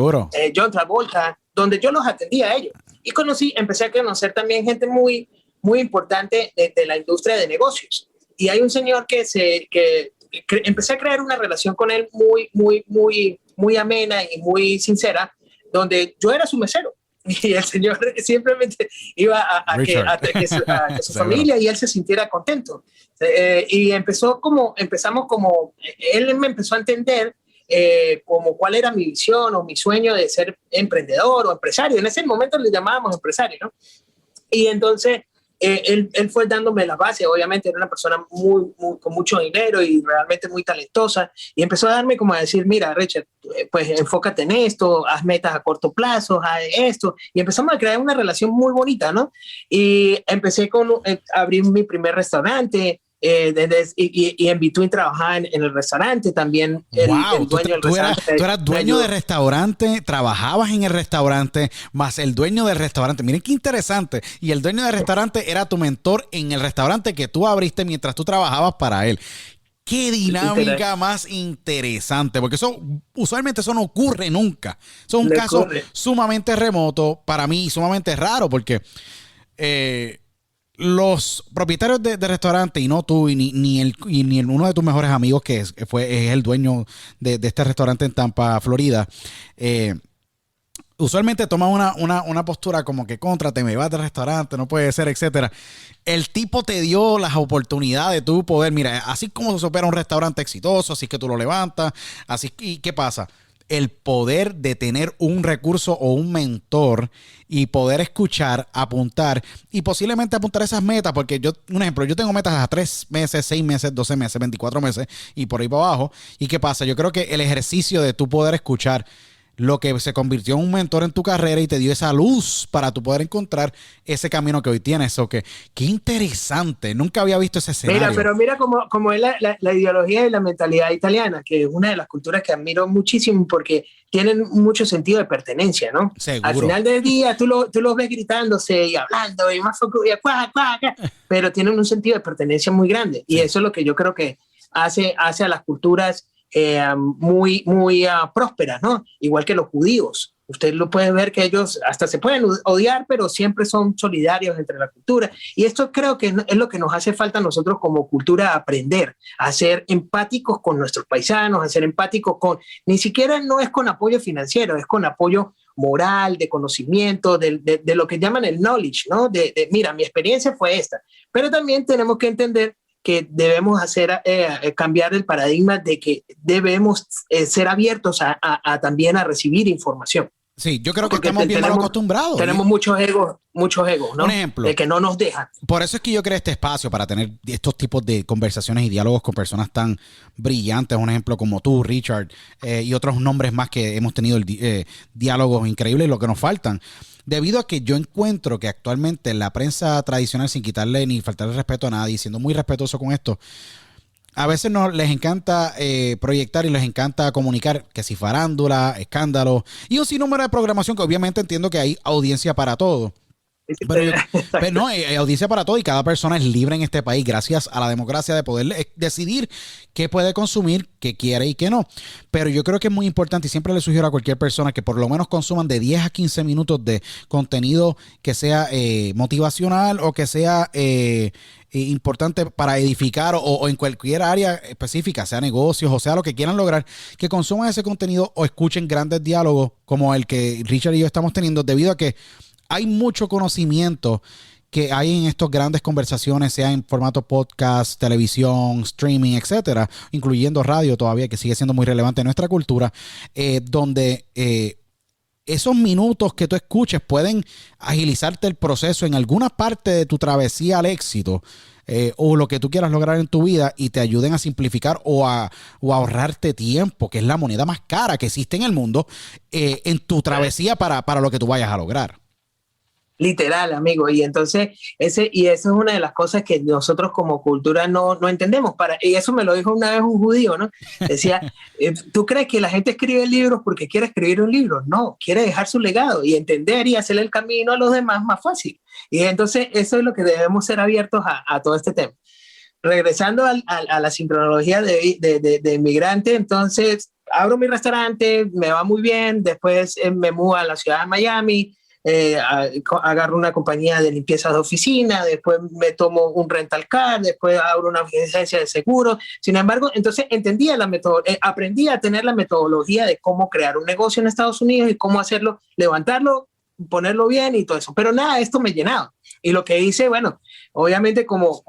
John Travolta, donde yo los atendía a ellos. Y empecé a conocer también gente muy, muy importante de la industria de negocios. Y hay un señor que empecé a crear una relación con él muy, muy, muy, muy amena y muy sincera, donde yo era su mesero. Y el señor simplemente iba a que su familia y él se sintiera contento. Y empezamos como, él me empezó a entender como cuál era mi visión o mi sueño de ser emprendedor o empresario. En ese momento le llamábamos empresario, ¿no? Y entonces él fue dándome la base. Obviamente era una persona con mucho dinero y realmente muy talentosa, y empezó a darme como a decir, mira, Richard, pues enfócate en esto, haz metas a corto plazo, haz esto, y empezamos a crear una relación muy bonita, ¿no? Y empecé a abrir mi primer restaurante, y en between trabajaba en el restaurante también. El dueño del restaurante. Tú eras dueño de restaurante, trabajabas en el restaurante, más el dueño del restaurante. Miren qué interesante. Y el dueño del restaurante era tu mentor en el restaurante que tú abriste mientras tú trabajabas para él. Qué dinámica más interesante, porque usualmente eso no ocurre nunca. Eso es un caso sumamente remoto para mí y sumamente raro, porque los propietarios de restaurante, y no tú, ni uno de tus mejores amigos, que es el dueño de este restaurante en Tampa, Florida, usualmente toman una postura como que te me vas del restaurante, no puede ser, etcétera. El tipo te dio las oportunidades de tu poder. Mira, así como se opera un restaurante exitoso, así que tú lo levantas, ¿y qué pasa? El poder de tener un recurso o un mentor y poder escuchar, apuntar y posiblemente apuntar esas metas, porque un ejemplo, yo tengo metas a 3 meses, 6 meses, 12 meses, 24 meses y por ahí para abajo. ¿Y qué pasa? Yo creo que el ejercicio de tú poder escuchar lo que se convirtió en un mentor en tu carrera y te dio esa luz para tú poder encontrar ese camino que hoy tienes. Qué interesante. Nunca había visto ese escenario. Mira cómo es la ideología y la mentalidad italiana, que es una de las culturas que admiro muchísimo porque tienen mucho sentido de pertenencia, ¿no? Seguro. Al final del día tú los ves gritándose y hablando y más pero tienen un sentido de pertenencia muy grande. Sí. Y eso es lo que yo creo que hace a las culturas muy prósperas, ¿no? Igual que los judíos. Usted lo puede ver que ellos hasta se pueden odiar, pero siempre son solidarios entre la cultura. Y esto creo que es lo que nos hace falta a nosotros como cultura, aprender a ser empáticos con nuestros paisanos, a ser empáticos ni siquiera no es con apoyo financiero, es con apoyo moral, de conocimiento, de lo que llaman el knowledge, ¿no? Mira, mi experiencia fue esta. Pero también tenemos que entender que debemos cambiar el paradigma de que debemos ser abiertos también a recibir información. Sí, yo creo que estamos bien mal acostumbrados. Tenemos muchos egos, ¿no? Un ejemplo. De que no nos dejan. Por eso es que yo creé este espacio para tener estos tipos de conversaciones y diálogos con personas tan brillantes. Un ejemplo como tú, Richard, y otros nombres más que hemos tenido diálogos increíbles, lo que nos faltan. Debido a que yo encuentro que actualmente la prensa tradicional, sin quitarle ni faltarle respeto a nadie, siendo muy respetuoso con esto, a veces les encanta proyectar y les encanta comunicar que si farándula, escándalos y un sinnúmero de programación, que obviamente entiendo que hay audiencia para todo. Pero no, hay audiencia para todo y cada persona es libre en este país gracias a la democracia de poder decidir qué puede consumir, qué quiere y qué no. Pero yo creo que es muy importante y siempre le sugiero a cualquier persona que por lo menos consuman de 10 a 15 minutos de contenido que sea motivacional o que sea importante para edificar o en cualquier área específica, sea negocios o sea lo que quieran lograr, que consuman ese contenido o escuchen grandes diálogos como el que Richard y yo estamos teniendo, debido a que hay mucho conocimiento que hay en estas grandes conversaciones, sea en formato podcast, televisión, streaming, etcétera, incluyendo radio todavía, que sigue siendo muy relevante en nuestra cultura, donde esos minutos que tú escuches pueden agilizarte el proceso en alguna parte de tu travesía al éxito, o lo que tú quieras lograr en tu vida, y te ayuden a simplificar o a ahorrarte tiempo, que es la moneda más cara que existe en el mundo, en tu travesía para lo que tú vayas a lograr. Literal, amigo. Y entonces, eso es una de las cosas que nosotros como cultura no entendemos. Y eso me lo dijo una vez un judío, ¿no? Decía, ¿tú crees que la gente escribe libros porque quiere escribir un libro? No, quiere dejar su legado y entender y hacerle el camino a los demás más fácil. Y entonces, eso es lo que debemos ser abiertos a todo este tema. Regresando a la sincronología de inmigrante, entonces, abro mi restaurante, me va muy bien, después me mudo a la ciudad de Miami, agarro una compañía de limpieza de oficina, después me tomo un rental car, después abro una agencia de seguros. Sin embargo, entonces aprendí a tener la metodología de cómo crear un negocio en Estados Unidos y cómo hacerlo, levantarlo, ponerlo bien y todo eso. Pero nada, esto me llenaba. Y lo que hice, bueno, obviamente como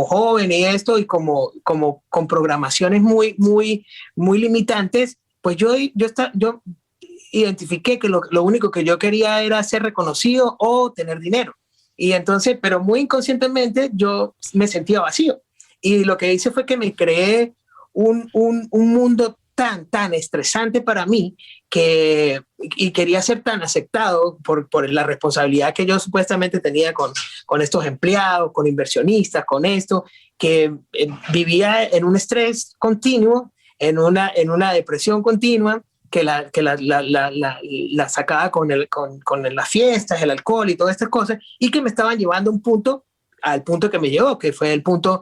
joven y esto, y como con programaciones muy limitantes, pues yo identifiqué que lo único que yo quería era ser reconocido o tener dinero. Y entonces, pero muy inconscientemente, yo me sentía vacío. Y lo que hice fue que me creé un mundo tan estresante para mí, y quería ser tan aceptado por la responsabilidad que yo supuestamente tenía con estos empleados, con inversionistas, con esto, que vivía en un estrés continuo, en una depresión continua, que la sacaba con las fiestas, el alcohol y todas estas cosas, y que me estaban llevando al punto que me llevó, que fue el punto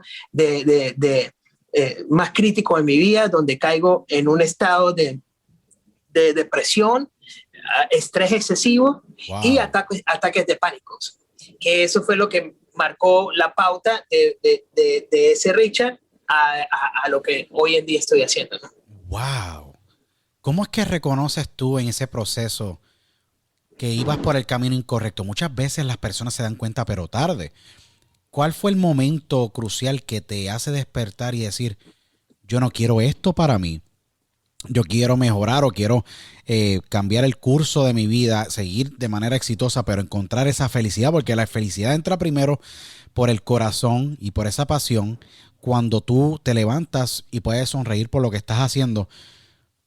más crítico en mi vida, donde caigo en un estado de depresión, estrés excesivo, wow, y ataques de pánicos. Que eso fue lo que marcó la pauta de ese Richard a lo que hoy en día estoy haciendo, ¿no? ¡Wow! ¿Cómo es que reconoces tú en ese proceso que ibas por el camino incorrecto? Muchas veces las personas se dan cuenta, pero tarde. ¿Cuál fue el momento crucial que te hace despertar y decir, yo no quiero esto para mí? Yo quiero mejorar o quiero cambiar el curso de mi vida, seguir de manera exitosa, pero encontrar esa felicidad, porque la felicidad entra primero por el corazón y por esa pasión. Cuando tú te levantas y puedes sonreír por lo que estás haciendo.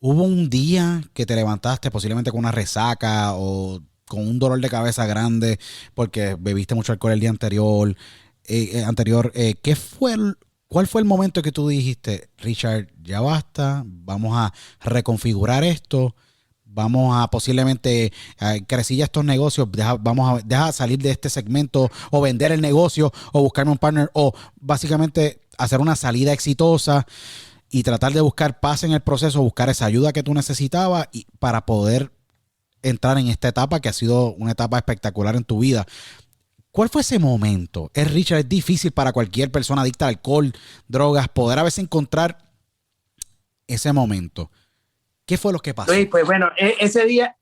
¿Hubo un día que te levantaste posiblemente con una resaca o con un dolor de cabeza grande porque bebiste mucho alcohol el día anterior? ¿Cuál fue el momento que tú dijiste, Richard, ya basta, vamos a reconfigurar esto, vamos a posiblemente crecer ya estos negocios, deja salir de este segmento o vender el negocio o buscarme un partner o básicamente hacer una salida exitosa y tratar de buscar paz en el proceso, buscar esa ayuda que tú necesitabas y para poder entrar en esta etapa que ha sido una etapa espectacular en tu vida? ¿Cuál fue ese momento? Richard, es difícil para cualquier persona adicta al alcohol, drogas, poder a veces encontrar ese momento. ¿Qué fue lo que pasó? Sí, pues bueno, ese día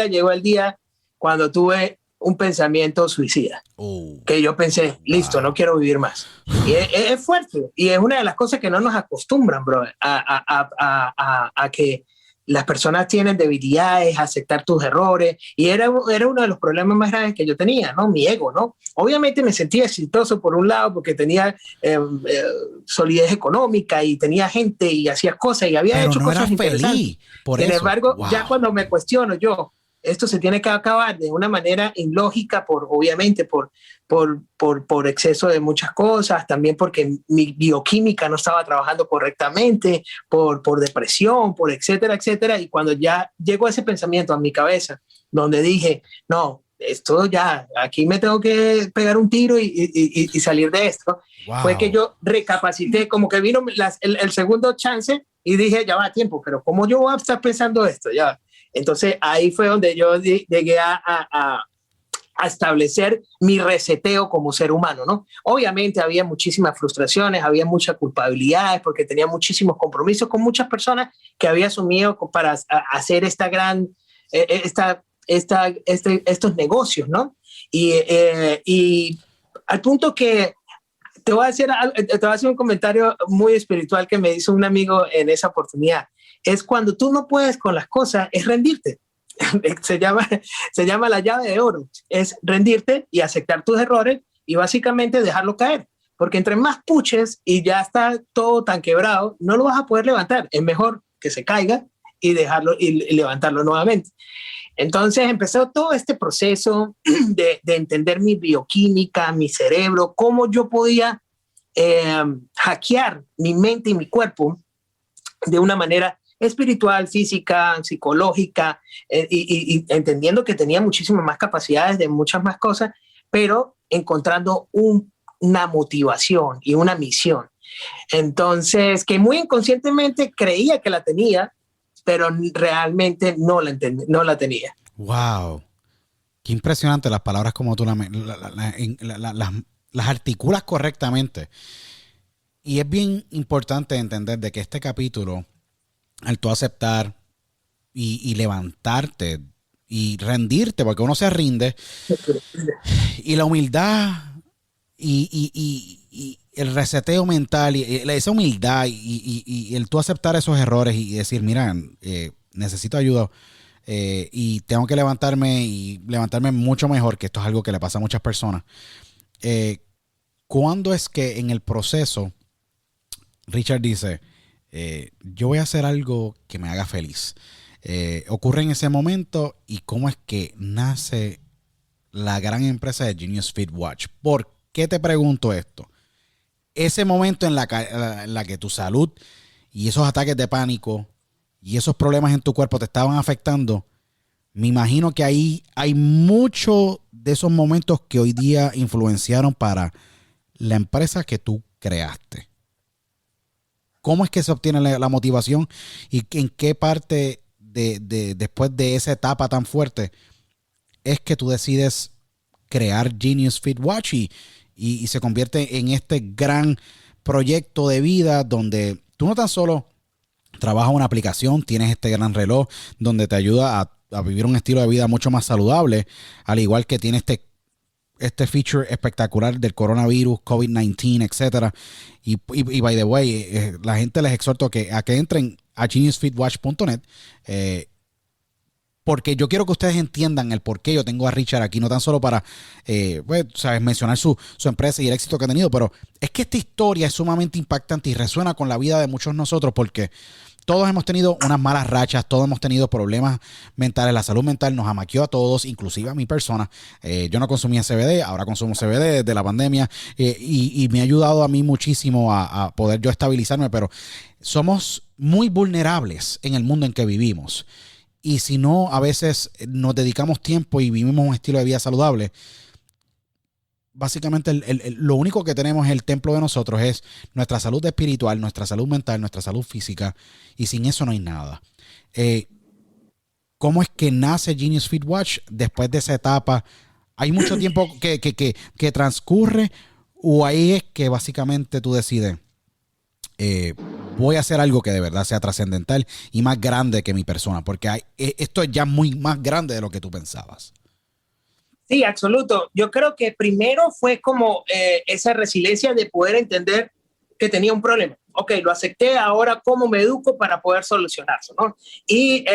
llegó el día cuando tuve un pensamiento suicida. Que yo pensé, listo, no quiero vivir más. Y es fuerte. Y es una de las cosas que no nos acostumbran, bro, a que las personas tienen debilidades, aceptar tus errores. Y era uno de los problemas más grandes que yo tenía, ¿no? Mi ego, ¿no? Obviamente me sentía exitoso por un lado porque tenía solidez económica y tenía gente y hacía cosas y había pero hecho no cosas eras interesantes. Feliz por Sin eso. embargo, Wow. ya cuando me cuestiono yo, esto se tiene que acabar de una manera ilógica, obviamente por exceso de muchas cosas, también porque mi bioquímica no estaba trabajando correctamente, por depresión, por etcétera, etcétera. Y cuando ya llegó ese pensamiento a mi cabeza, donde dije, no, esto ya, aquí me tengo que pegar un tiro y salir de esto, wow, fue que yo recapacité, como que vino el segundo chance y dije, ya va a tiempo, pero ¿cómo yo voy a estar pensando esto? Ya. Entonces ahí fue donde yo llegué a establecer mi reseteo como ser humano, ¿no? Obviamente había muchísimas frustraciones, había muchas culpabilidades porque tenía muchísimos compromisos con muchas personas que había asumido para hacer estos negocios, ¿no? Y al punto que te voy a hacer un comentario muy espiritual que me hizo un amigo en esa oportunidad. Es cuando tú no puedes con las cosas, es rendirte. se llama, se llama la llave de oro, es rendirte y aceptar tus errores y básicamente dejarlo caer. Porque entre más puches y ya está todo tan quebrado, no lo vas a poder levantar. Es mejor que se caiga y dejarlo y levantarlo nuevamente. Entonces empezó todo este proceso de entender mi bioquímica, mi cerebro, cómo yo podía hackear mi mente y mi cuerpo de una manera espiritual, física, psicológica, y entendiendo que tenía muchísimas más capacidades de muchas más cosas, pero encontrando una motivación y una misión. Entonces, que muy inconscientemente creía que la tenía, pero realmente no la tenía. Wow. Qué impresionante las palabras como tú las articulas correctamente. Y es bien importante entender de que este capítulo, al tú aceptar y levantarte y rendirte, porque uno se rinde, y la humildad y el reseteo mental y esa humildad y el tú aceptar esos errores y decir, mira, necesito ayuda y tengo que levantarme mucho mejor, que esto es algo que le pasa a muchas personas. ¿Cuándo es que en el proceso Richard dice, yo voy a hacer algo que me haga feliz? Ocurre en ese momento, y cómo es que nace la gran empresa de Genius Fit Watch. ¿Por qué te pregunto esto? Ese momento en la que tu salud y esos ataques de pánico y esos problemas en tu cuerpo te estaban afectando, me imagino que ahí hay muchos de esos momentos que hoy día influenciaron para la empresa que tú creaste. ¿Cómo es que se obtiene la motivación y en qué parte después de esa etapa tan fuerte es que tú decides crear Genius Fit Watch y se convierte en este gran proyecto de vida donde tú no tan solo trabajas una aplicación, tienes este gran reloj donde te ayuda a vivir un estilo de vida mucho más saludable, al igual que tiene este feature espectacular del coronavirus, COVID-19, etcétera. Y by the way, la gente les exhorto a que entren a geniusfitwatch.net, porque yo quiero que ustedes entiendan el por qué yo tengo a Richard aquí, no tan solo para pues, ¿sabes?, mencionar su empresa y el éxito que ha tenido, pero es que esta historia es sumamente impactante y resuena con la vida de muchos de nosotros, porque todos hemos tenido unas malas rachas, todos hemos tenido problemas mentales. La salud mental nos amaqueó a todos, inclusive a mi persona. Yo no consumía CBD, ahora consumo CBD desde la pandemia, y me ha ayudado a mí muchísimo a poder yo estabilizarme, pero somos muy vulnerables en el mundo en que vivimos. Y si no, a veces nos dedicamos tiempo y vivimos un estilo de vida saludable, básicamente lo único que tenemos es el templo de nosotros, es nuestra salud espiritual, nuestra salud mental, nuestra salud física, y sin eso no hay nada. ¿Cómo es que nace Genius Fit Watch después de esa etapa? ¿Hay mucho tiempo que transcurre, o ahí es que básicamente tú decides, voy a hacer algo que de verdad sea trascendental y más grande que mi persona? Porque esto es ya muy más grande de lo que tú pensabas. Sí, absoluto. Yo creo que primero fue como esa resiliencia de poder entender que tenía un problema. Ok, lo acepté, ahora cómo me educo para poder solucionarlo, ¿no? Y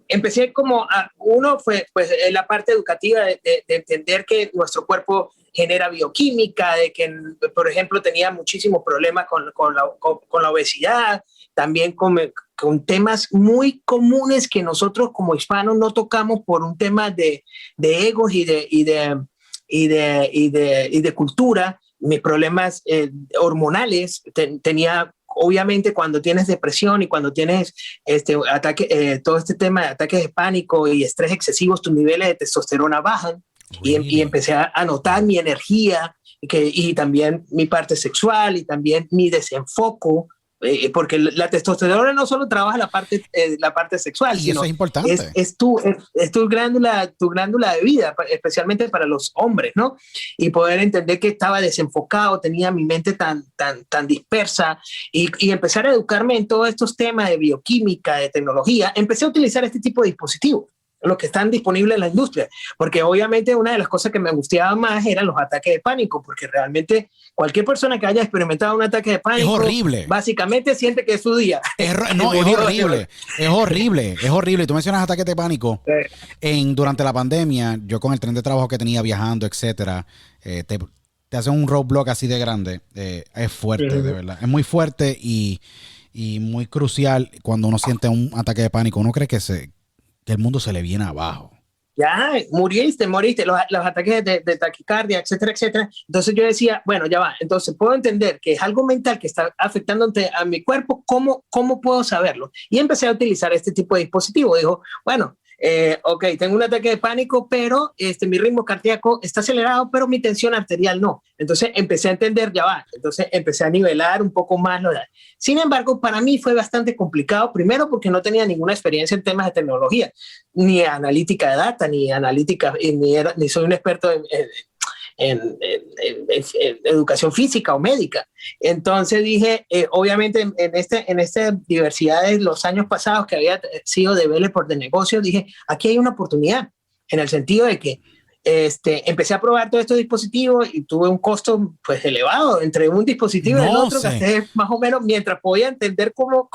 empecé como uno fue pues la parte educativa de entender que nuestro cuerpo genera bioquímica, de que, por ejemplo, tenía muchísimos problemas con la obesidad, también con temas muy comunes que nosotros como hispanos no tocamos por un tema de egos y de cultura. Mis problemas hormonales, tenía, obviamente, cuando tienes depresión y cuando tienes todo este tema de ataques de pánico y estrés excesivos, tus niveles de testosterona bajan. Really? Y empecé a notar mi energía y también mi parte sexual y también mi desenfoco, porque la testosterona no solo trabaja la parte sexual, y sino eso es importante. Es tu glándula de vida, especialmente para los hombres, ¿no? Y poder entender que estaba desenfocado, tenía mi mente tan dispersa, y empezar a educarme en todos estos temas de bioquímica, de tecnología. Empecé a utilizar este tipo de dispositivos. los que están disponibles en la industria, porque obviamente una de las cosas que me angustiaba más eran los ataques de pánico, porque realmente cualquier persona que haya experimentado un ataque de pánico es horrible. Básicamente siente que es su día. No, es horrible, es horrible, es horrible. Tú mencionas ataques de pánico. Durante la pandemia, yo con el tren de trabajo que tenía viajando, etcétera, te hacen un roadblock así de grande. Es fuerte, de verdad. Es muy fuerte y muy crucial cuando uno siente un ataque de pánico. Uno cree que el mundo se le viene abajo. Ya, moriste, los ataques de taquicardia, etcétera, etcétera. Entonces yo decía, bueno, ya va, entonces puedo entender que es algo mental que está afectando a mi cuerpo, ¿cómo puedo saberlo? Y empecé a utilizar este tipo de dispositivo. Dijo, bueno, ok, tengo un ataque de pánico, pero mi ritmo cardíaco está acelerado, pero mi tensión arterial no. Entonces empecé a entender, ya va, entonces empecé a nivelar un poco más lo de... Sin embargo, para mí fue bastante complicado, primero porque no tenía ninguna experiencia en temas de tecnología, ni analítica de data, ni analítica, ni soy un experto en educación física o médica. Entonces dije, obviamente en esta diversidad de los años pasados que había sido developer de negocios, dije, aquí hay una oportunidad, en el sentido de que empecé a probar todos estos dispositivos y tuve un costo pues elevado entre un dispositivo y el otro, gasté más o menos mientras podía entender cómo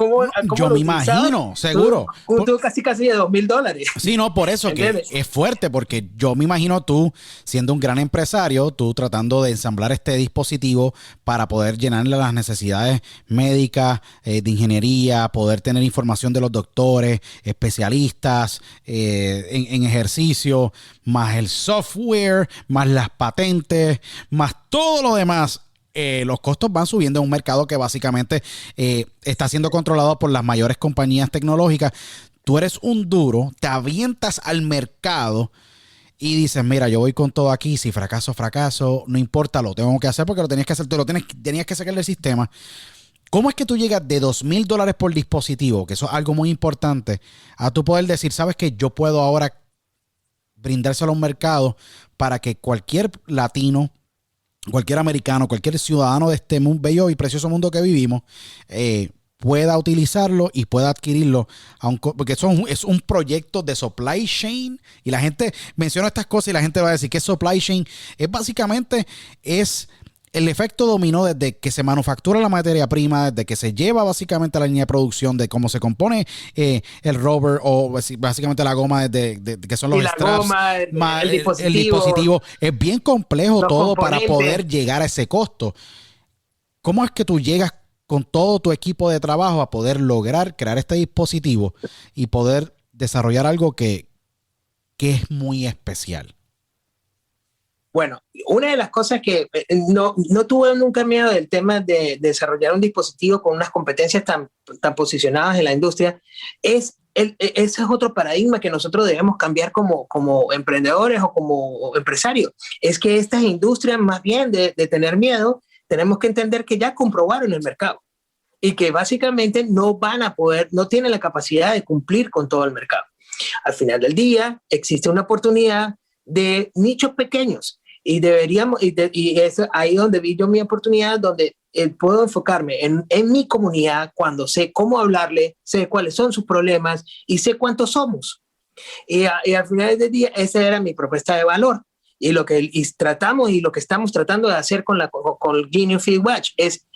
yo me imagino, seguro. Tuve casi de $2,000. Sí, no, por eso que es fuerte, porque yo me imagino tú siendo un gran empresario, tú tratando de ensamblar este dispositivo para poder llenarle las necesidades médicas, de ingeniería, poder tener información de los doctores, especialistas en ejercicio, más el software, más las patentes, más todo lo demás. Los costos van subiendo en un mercado que básicamente está siendo controlado por las mayores compañías tecnológicas. Tú eres un duro, te avientas al mercado y dices, mira, yo voy con todo aquí, si fracaso, no importa, lo tengo que hacer porque lo tenías que hacer, tenías que sacar del sistema. ¿Cómo es que tú llegas de $2,000 por dispositivo, que eso es algo muy importante, a tú poder decir, sabes que yo puedo ahora brindárselo a un mercado para que cualquier latino, cualquier americano, cualquier ciudadano de este bello y precioso mundo que vivimos pueda utilizarlo y pueda adquirirlo, porque eso es un proyecto de supply chain y la gente menciona estas cosas y la gente va a decir que supply chain es básicamente el efecto dominó desde que se manufactura la materia prima, desde que se lleva básicamente a la línea de producción, de cómo se compone el rubber o básicamente la goma, de que son los straps, goma, el dispositivo. Es bien complejo todo para poder llegar a ese costo. ¿Cómo es que tú llegas con todo tu equipo de trabajo a poder lograr crear este dispositivo y poder desarrollar algo que es muy especial? Bueno, una de las cosas que no tuve nunca miedo del tema de desarrollar un dispositivo con unas competencias tan posicionadas en la industria ese es otro paradigma que nosotros debemos cambiar como emprendedores o como empresarios. Es que estas industrias, más bien de tener miedo, tenemos que entender que ya comprobaron el mercado y que básicamente no tienen la capacidad de cumplir con todo el mercado. Al final del día, existe una oportunidad de nichos pequeños. Y es ahí donde vi yo mi oportunidad, donde puedo enfocarme en mi comunidad cuando sé cómo hablarle, sé cuáles son sus problemas y sé cuántos somos. Y al final del día, esa era mi propuesta de valor. Y lo que estamos tratando de hacer con Guinea Feed Watch es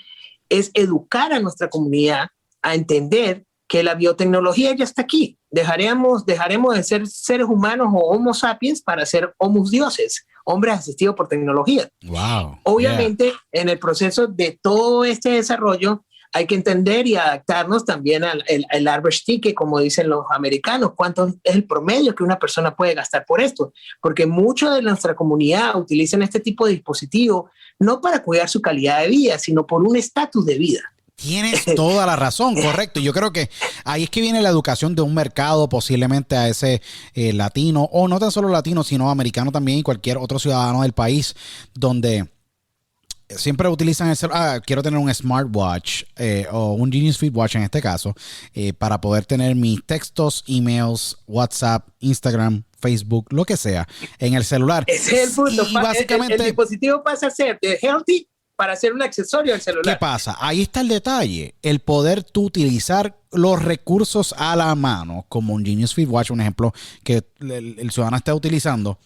educar a nuestra comunidad a entender que la biotecnología ya está aquí. Dejaremos de ser seres humanos o homo sapiens para ser homo dioses, hombres asistidos por tecnología. Wow. Obviamente, en el proceso de todo este desarrollo, hay que entender y adaptarnos también al average ticket, como dicen los americanos. ¿Cuánto es el promedio que una persona puede gastar por esto? Porque muchos de nuestra comunidad utilizan este tipo de dispositivo no para cuidar su calidad de vida, sino por un estatus de vida. Tienes toda la razón, correcto. Yo creo que ahí es que viene la educación de un mercado, posiblemente a ese latino, o no tan solo latino, sino americano también y cualquier otro ciudadano del país, donde siempre utilizan quiero tener un smartwatch o un Genius Feed Watch en este caso, para poder tener mis textos, emails, WhatsApp, Instagram, Facebook, lo que sea, en el celular. Ese es el punto. Y básicamente el dispositivo pasa a ser de healthy para hacer un accesorio del celular. ¿Qué pasa? Ahí está el detalle. El poder tú utilizar los recursos a la mano, como un Genius Fit Watch, un ejemplo que el ciudadano está utilizando,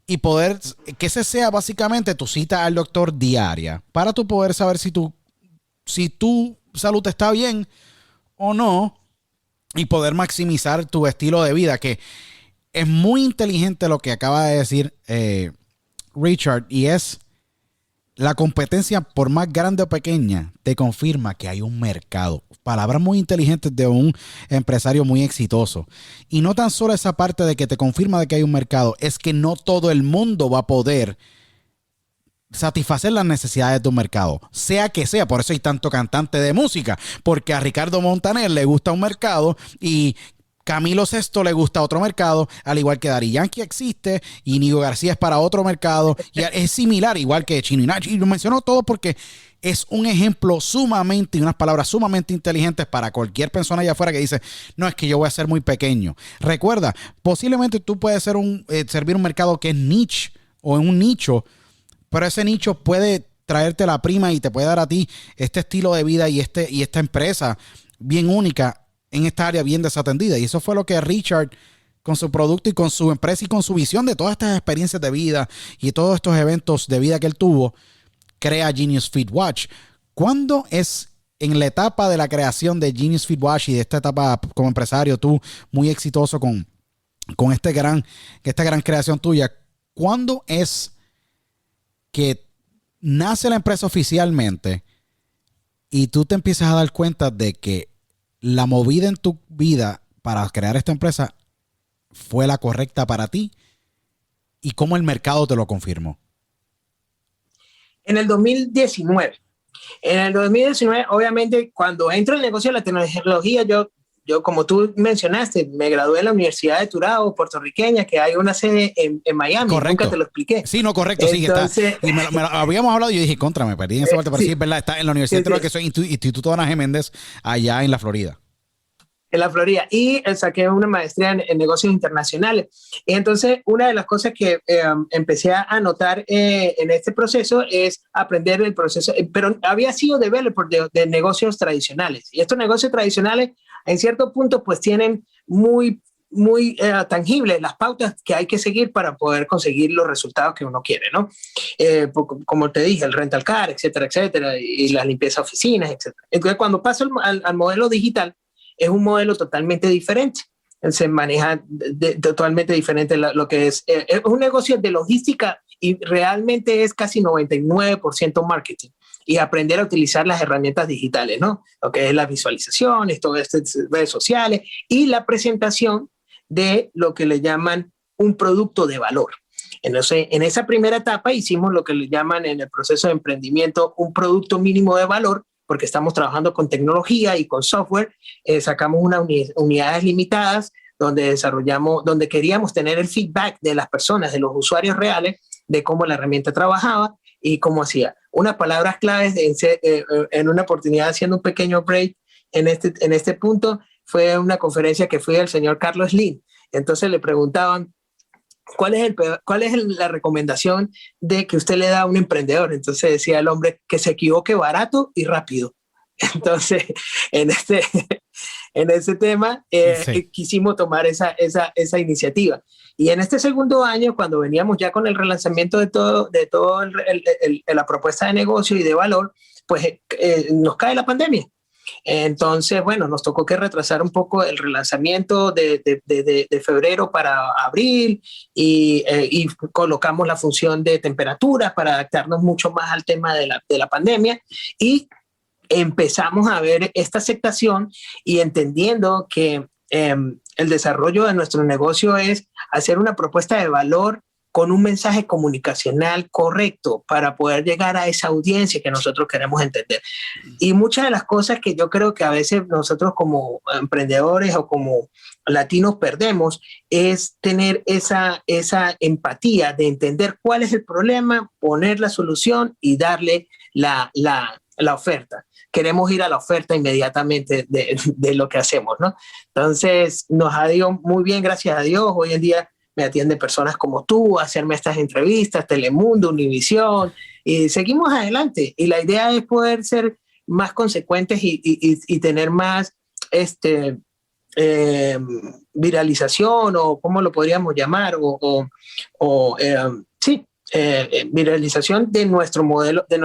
y poder que ese sea básicamente tu cita al doctor diaria para tú poder saber si tu salud está bien o no y poder maximizar tu estilo de vida, que es muy inteligente lo que acaba de decir Richard, y es la competencia, por más grande o pequeña, te confirma que hay un mercado. Palabras muy inteligentes de un empresario muy exitoso. Y no tan solo esa parte de que te confirma de que hay un mercado, es que no todo el mundo va a poder satisfacer las necesidades de un mercado, sea que sea. Por eso hay tanto cantante de música, porque a Ricardo Montaner le gusta un mercado y Camilo Sesto le gusta otro mercado, al igual que Daddy Yankee existe y Nigo García es para otro mercado, y es similar, igual que Chino y Nacho, y lo menciono todo porque es un ejemplo sumamente, y unas palabras sumamente inteligentes para cualquier persona allá afuera que dice, no, es que yo voy a ser muy pequeño. Recuerda, posiblemente tú puedes ser servir un mercado que es niche o en un nicho, pero ese nicho puede traerte la prima y te puede dar a ti este estilo de vida y esta empresa bien única en esta área bien desatendida. Y eso fue lo que Richard, con su producto y con su empresa y con su visión de todas estas experiencias de vida y todos estos eventos de vida que él tuvo, crea Genius Fit Watch. ¿Cuándo es en la etapa de la creación de Genius Fit Watch y de esta etapa como empresario, tú muy exitoso con esta gran creación tuya, cuándo es que nace la empresa oficialmente y tú te empiezas a dar cuenta de que la movida en tu vida para crear esta empresa fue la correcta para ti y cómo el mercado te lo confirmó? En el 2019. En el 2019, obviamente, cuando entro en el negocio de la tecnología, yo, como tú mencionaste, me gradué en la Universidad de Turao, puertorriqueña, que hay una sede en Miami. Correcto. Nunca te lo expliqué. Sí, no, correcto. Entonces, sí, está. Y me lo habíamos hablado y yo dije, contra, me perdí en esa parte, pero sí, es verdad, está en la Universidad de Turao, que soy Instituto Ana G. Méndez, allá en la Florida. En la Florida, y saqué una maestría en negocios internacionales. Y entonces, una de las cosas que empecé a notar en este proceso es aprender el proceso, pero había sido developer de negocios tradicionales, y estos negocios tradicionales, en cierto punto, pues tienen muy tangibles las pautas que hay que seguir para poder conseguir los resultados que uno quiere, ¿no? Como te dije, el rental car, etcétera, etcétera, y la limpieza de oficinas, etcétera. Entonces, cuando paso al modelo digital, es un modelo totalmente diferente. Se maneja totalmente diferente lo que es un negocio de logística, y realmente es casi 99% marketing y aprender a utilizar las herramientas digitales, ¿no? Lo que es las visualizaciones, todo esto, redes sociales y la presentación de lo que le llaman un producto de valor. Entonces, en esa primera etapa hicimos lo que le llaman en el proceso de emprendimiento un producto mínimo de valor, porque estamos trabajando con tecnología y con software. Sacamos unas unidades limitadas donde queríamos tener el feedback de las personas, de los usuarios reales, de cómo la herramienta trabajaba y cómo hacía. Unas palabras claves en una oportunidad, haciendo un pequeño break en este punto, fue una conferencia que fue del señor Carlos Slim. Entonces le preguntaban, ¿cuál es la recomendación de que usted le da a un emprendedor? Entonces decía el hombre, que se equivoque barato y rápido. Entonces, en ese tema quisimos tomar esa iniciativa. Y en este segundo año, cuando veníamos ya con el relanzamiento de todo la propuesta de negocio y de valor, pues nos cae la pandemia. Entonces, bueno, nos tocó que retrasar un poco el relanzamiento de febrero para abril, y colocamos la función de temperaturas para adaptarnos mucho más al tema de la pandemia, y empezamos a ver esta aceptación y entendiendo que el desarrollo de nuestro negocio es hacer una propuesta de valor con un mensaje comunicacional correcto para poder llegar a esa audiencia que nosotros queremos entender. Y muchas de las cosas que yo creo que a veces nosotros como emprendedores o como latinos perdemos es tener esa empatía de entender cuál es el problema, poner la solución y darle la oferta. Queremos ir a la oferta inmediatamente de lo que hacemos, ¿no? Entonces, nos ha ido muy bien, gracias a Dios. Hoy en día me atienden personas como tú a hacerme estas entrevistas, Telemundo, Univisión, y seguimos adelante. Y la idea es poder ser más consecuentes y tener más viralización, o cómo lo podríamos llamar, viralización de nuestro modelo de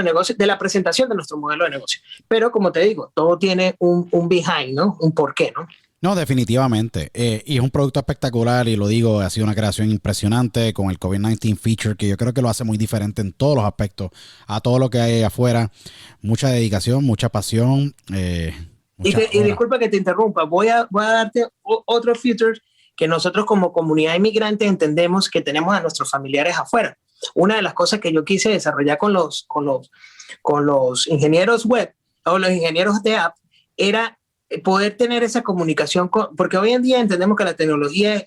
negocio, de la presentación de nuestro modelo de negocio. Pero como te digo, todo tiene un behind, ¿no? Un porqué, ¿no? No, definitivamente. Y es un producto espectacular y lo digo, ha sido una creación impresionante con el COVID-19 feature que yo creo que lo hace muy diferente en todos los aspectos a todo lo que hay afuera. Mucha dedicación, mucha pasión. Y disculpa que te interrumpa, voy a darte otro feature que nosotros como comunidad inmigrante entendemos que tenemos a nuestros familiares afuera. Una de las cosas que yo quise desarrollar con los ingenieros web o los ingenieros de app era poder tener esa comunicación, porque hoy en día entendemos que la tecnología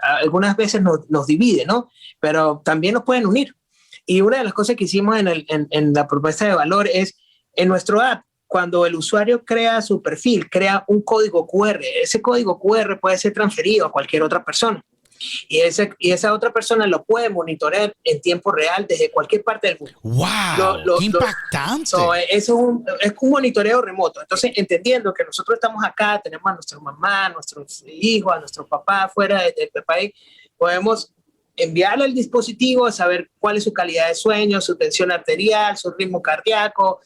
algunas veces nos divide, ¿no? Pero también nos pueden unir. Y una de las cosas que hicimos en la propuesta de valor es, en nuestro app, cuando el usuario crea su perfil, crea un código QR. Ese código QR puede ser transferido a cualquier otra persona. Y esa otra persona lo puede monitorear en tiempo real desde cualquier parte del mundo. ¡Wow! ¡Qué impactante! Es un monitoreo remoto. Entonces, entendiendo que nosotros estamos acá, tenemos a nuestra mamá, a nuestros hijos, a nuestro papá fuera del país, podemos enviarle el dispositivo a saber cuál es su calidad de sueño, su tensión arterial, su ritmo cardíaco,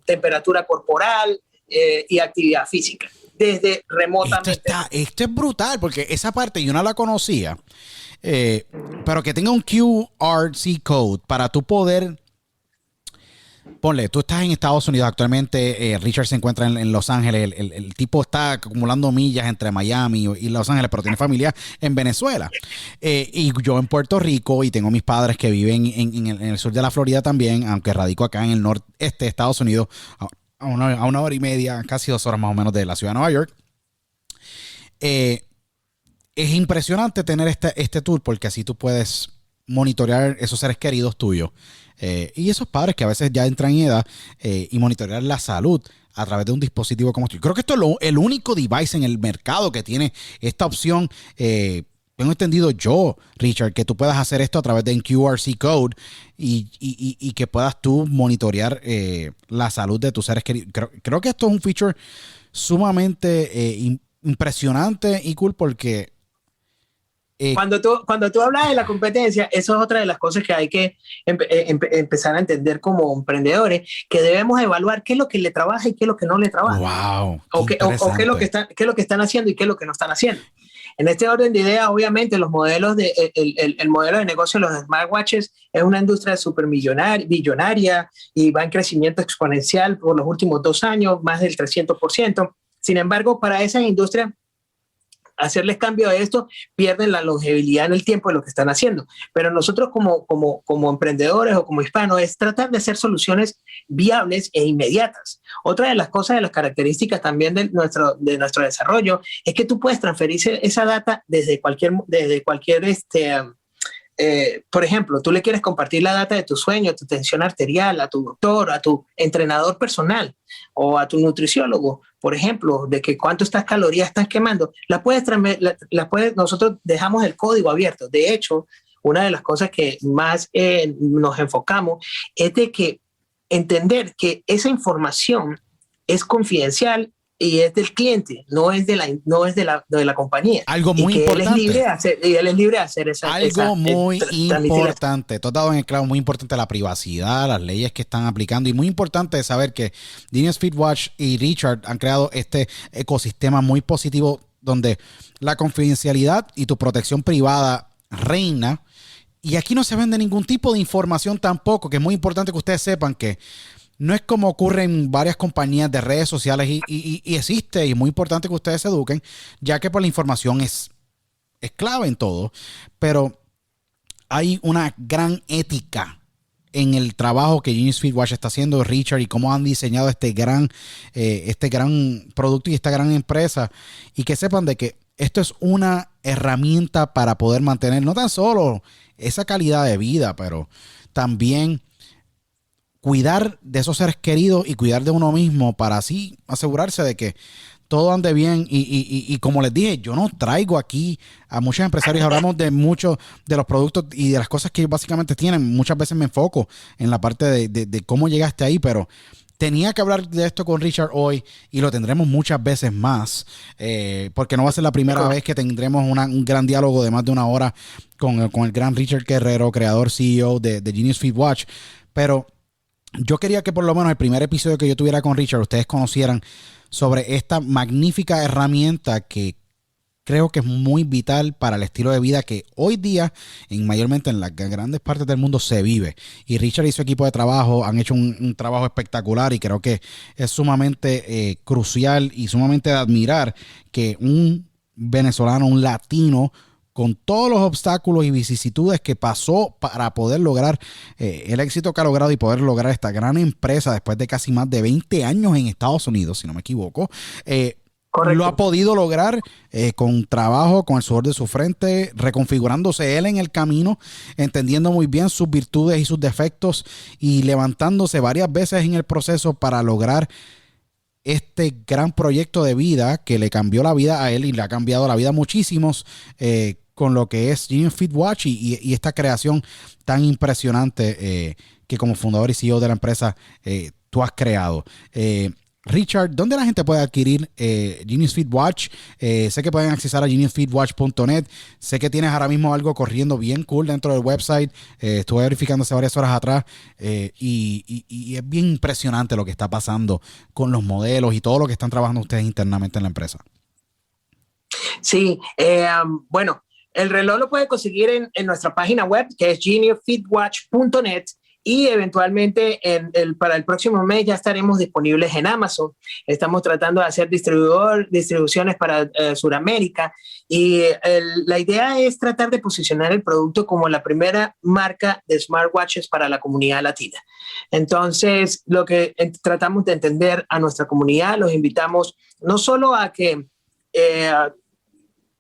temperatura corporal y actividad física. Desde remotamente. Esto es brutal, porque esa parte yo no la conocía, pero que tenga un QRC code para tú poder, ponle, tú estás en Estados Unidos actualmente, Richard se encuentra en Los Ángeles, el tipo está acumulando millas entre Miami y Los Ángeles, pero tiene familia en Venezuela, y yo en Puerto Rico, y tengo mis padres que viven en el sur de la Florida también, aunque radico acá en el noreste de Estados Unidos, a una hora y media, casi 2 horas más o menos de la ciudad de Nueva York. Es impresionante tener este tool, porque así tú puedes monitorear esos seres queridos tuyos y esos padres que a veces ya entran en edad, y monitorear la salud a través de un dispositivo como este. Creo que esto es el único device en el mercado que tiene esta opción. Tengo entendido yo, Richard, que tú puedas hacer esto a través de un QRC code y que puedas tú monitorear la salud de tus seres queridos. Creo que esto es un feature sumamente impresionante y cool, porque cuando tú hablas de la competencia, eso es otra de las cosas que hay que empezar a entender como emprendedores, que debemos evaluar qué es lo que le trabaja y qué es lo que no le trabaja. Wow, o qué es lo que están haciendo y qué es lo que no están haciendo. En este orden de ideas, obviamente, los modelos el modelo de negocio de los smartwatches es una industria billonaria y va en crecimiento exponencial por los últimos 2 años, más del 300%. Sin embargo, para esas industrias, hacerles cambio a esto, pierden la longevidad en el tiempo de lo que están haciendo. Pero nosotros como emprendedores o como hispanos es tratar de hacer soluciones viables e inmediatas. Otra de las cosas, de las características también de nuestro desarrollo, es que tú puedes transferir esa data desde cualquier por ejemplo, tú le quieres compartir la data de tu sueño, tu tensión arterial, a tu doctor, a tu entrenador personal o a tu nutriciólogo, por ejemplo, de que cuántas calorías estás quemando, nosotros dejamos el código abierto. De hecho, una de las cosas que más nos enfocamos es de que entender que esa información es confidencial y es del cliente, no es de la compañía. Algo muy importante. Él es libre de hacer esa. Algo muy importante. Tú has dado en el clavo, muy importante la privacidad, las leyes que están aplicando, y muy importante saber que Genius FitWatch y Richard han creado este ecosistema muy positivo donde la confidencialidad y tu protección privada reina. Y aquí no se vende ningún tipo de información tampoco, que es muy importante que ustedes sepan que no es como ocurre en varias compañías de redes sociales y existe, y es muy importante que ustedes se eduquen, ya que pues, la información es clave en todo, pero hay una gran ética en el trabajo que Genius FitWatch está haciendo, Richard, y cómo han diseñado este gran producto y esta gran empresa, y que sepan de que esto es una herramienta para poder mantener no tan solo esa calidad de vida, pero también cuidar de esos seres queridos y cuidar de uno mismo, para así asegurarse de que todo ande bien. Y como les dije, yo no traigo aquí a muchos empresarios, hablamos de muchos de los productos y de las cosas que básicamente tienen. Muchas veces me enfoco en la parte de cómo llegaste ahí, pero tenía que hablar de esto con Richard hoy y lo tendremos muchas veces más, porque no va a ser la primera vez que tendremos un gran diálogo de más de una hora con el gran Richard Guerrero, creador, CEO de Genius Feed Watch. Pero yo quería que por lo menos el primer episodio que yo tuviera con Richard, ustedes conocieran sobre esta magnífica herramienta que creo que es muy vital para el estilo de vida que hoy día, mayormente en las grandes partes del mundo, se vive. Y Richard y su equipo de trabajo han hecho un trabajo espectacular y creo que es sumamente crucial y sumamente de admirar que un venezolano, un latino, con todos los obstáculos y vicisitudes que pasó para poder lograr el éxito que ha logrado y poder lograr esta gran empresa después de casi más de 20 años en Estados Unidos, si no me equivoco, lo ha podido lograr con trabajo, con el sudor de su frente, reconfigurándose él en el camino, entendiendo muy bien sus virtudes y sus defectos y levantándose varias veces en el proceso para lograr este gran proyecto de vida que le cambió la vida a él y le ha cambiado la vida a muchísimos con lo que es Genius Feed Watch y esta creación tan impresionante que como fundador y CEO de la empresa tú has creado. Richard, ¿dónde la gente puede adquirir Genius Feed Watch? Sé que pueden accesar a geniusfeedwatch.net. Sé que tienes ahora mismo algo corriendo bien cool dentro del website. Estuve verificando hace varias horas atrás y es bien impresionante lo que está pasando con los modelos y todo lo que están trabajando ustedes internamente en la empresa. Sí, bueno, el reloj lo puede conseguir en nuestra página web, que es geniusfeedwatch.net. Y eventualmente para el próximo mes ya estaremos disponibles en Amazon. Estamos tratando de hacer distribuciones para Sudamérica y la idea es tratar de posicionar el producto como la primera marca de smartwatches para la comunidad latina. Entonces, lo que tratamos de entender a nuestra comunidad, los invitamos no solo a que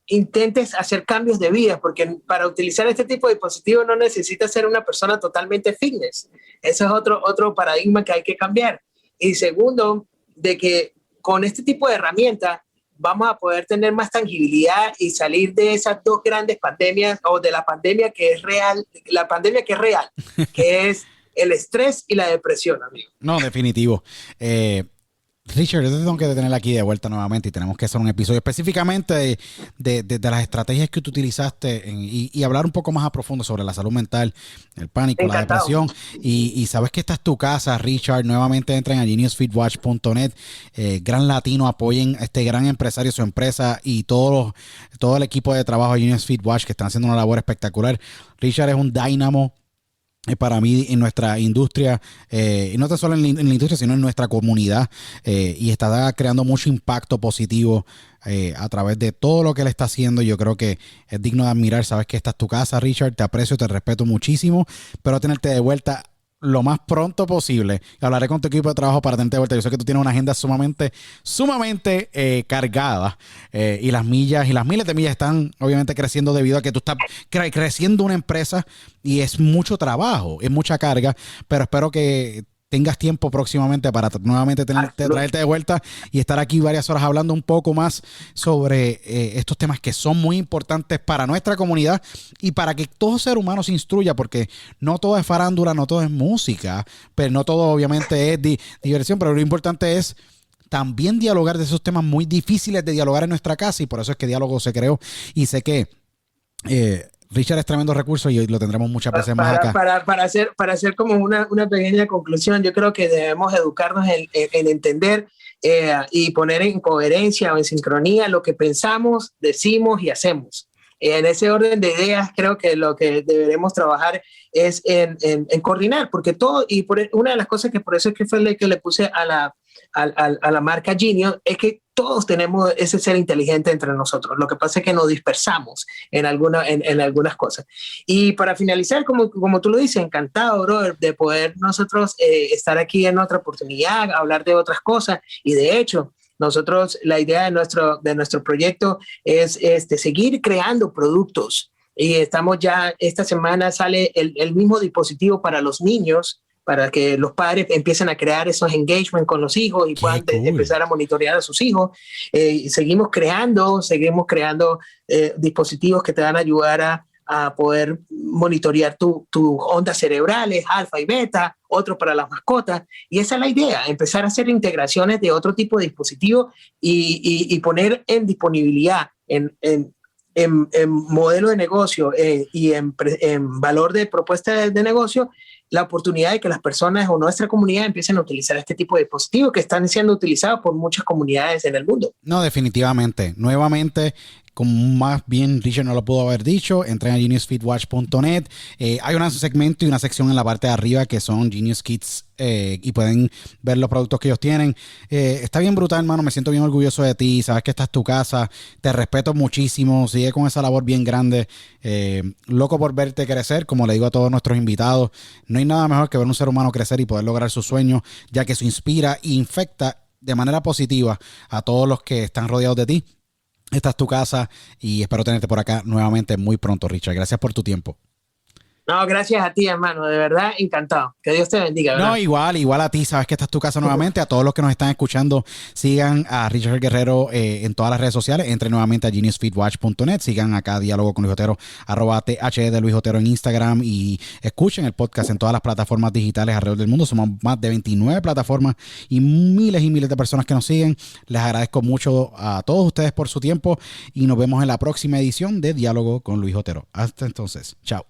intentes hacer cambios de vida, porque para utilizar este tipo de dispositivo no necesitas ser una persona totalmente fitness. Ese es otro paradigma que hay que cambiar. Y segundo, de que con este tipo de herramienta vamos a poder tener más tangibilidad y salir de esas dos grandes pandemias o de la pandemia que es real, que es el estrés y la depresión, amigo. No, definitivo. Richard, yo te tengo que tener aquí de vuelta nuevamente y tenemos que hacer un episodio específicamente de las estrategias que tú utilizaste y hablar un poco más a profundo sobre la salud mental, el pánico, la depresión. Y sabes que esta es tu casa, Richard. Nuevamente entren a geniusfeedwatch.net. Gran Latino, apoyen a este gran empresario, su empresa y todo el equipo de trabajo de Genius Feed Watch que están haciendo una labor espectacular. Richard es un dínamo para mí en nuestra industria, y no tan solo en la industria, sino en nuestra comunidad, y está creando mucho impacto positivo a través de todo lo que él está haciendo. Yo creo que es digno de admirar. Sabes que esta es tu casa, Richard, te aprecio, te respeto muchísimo, pero tenerte de vuelta lo más pronto posible. Hablaré con tu equipo de trabajo para tenerte de vuelta. Yo sé que tú tienes una agenda sumamente cargada, y las millas y las miles de millas están obviamente creciendo debido a que tú estás creciendo una empresa y es mucho trabajo, es mucha carga, pero espero que tengas tiempo próximamente para nuevamente traerte de vuelta y estar aquí varias horas hablando un poco más sobre estos temas que son muy importantes para nuestra comunidad y para que todo ser humano se instruya, porque no todo es farándula, no todo es música, pero no todo obviamente es diversión, pero lo importante es también dialogar de esos temas muy difíciles de dialogar en nuestra casa, y por eso es que Diálogo se creó. Y sé que Richard es tremendo recurso y lo tendremos muchas veces más acá. Para hacer como una pequeña conclusión, yo creo que debemos educarnos en entender y poner en coherencia o en sincronía lo que pensamos, decimos y hacemos. En ese orden de ideas, creo que lo que deberemos trabajar es en coordinar, porque todo, y una de las cosas que por eso es que fue que le puse a la marca Genius, es que todos tenemos ese ser inteligente entre nosotros. Lo que pasa es que nos dispersamos en algunas cosas. Y para finalizar, como tú lo dices, encantado, brother, de poder nosotros estar aquí en otra oportunidad, hablar de otras cosas. Y de hecho, nosotros, la idea de nuestro proyecto es seguir creando productos. Y estamos ya, esta semana sale el mismo dispositivo para los niños, para que los padres empiecen a crear esos engagement con los hijos y puedan empezar a monitorear a sus hijos. Seguimos creando dispositivos que te van a ayudar a poder monitorear tus ondas cerebrales, alfa y beta, otro para las mascotas. Y esa es la idea, empezar a hacer integraciones de otro tipo de dispositivos y poner en disponibilidad, en modelo de negocio y en valor de propuesta de negocio, la oportunidad de que las personas o nuestra comunidad empiecen a utilizar este tipo de dispositivos que están siendo utilizados por muchas comunidades en el mundo. No, definitivamente. Nuevamente, como más bien Richard no lo pudo haber dicho, entren a geniusfeedwatch.net. Hay un segmento y una sección en la parte de arriba que son Genius Kits y pueden ver los productos que ellos tienen. Está bien brutal, hermano. Me siento bien orgulloso de ti. Sabes que esta es tu casa. Te respeto muchísimo. Sigue con esa labor bien grande. Loco por verte crecer. Como le digo a todos nuestros invitados, no hay nada mejor que ver un ser humano crecer y poder lograr sus sueños, ya que eso inspira e infecta de manera positiva a todos los que están rodeados de ti. Esta es tu casa y espero tenerte por acá nuevamente muy pronto, Richard. Gracias por tu tiempo. No, gracias a ti, hermano. De verdad, encantado. Que Dios te bendiga, ¿verdad? No, igual a ti. Sabes que esta es tu casa nuevamente. A todos los que nos están escuchando, sigan a Richard Guerrero en todas las redes sociales. Entren nuevamente a geniusfeedwatch.net. Sigan acá Diálogo con Luis Otero, @THE de Luis Otero en Instagram y escuchen el podcast en todas las plataformas digitales alrededor del mundo. Somos más de 29 plataformas y miles de personas que nos siguen. Les agradezco mucho a todos ustedes por su tiempo y nos vemos en la próxima edición de Diálogo con Luis Otero. Hasta entonces. Chao.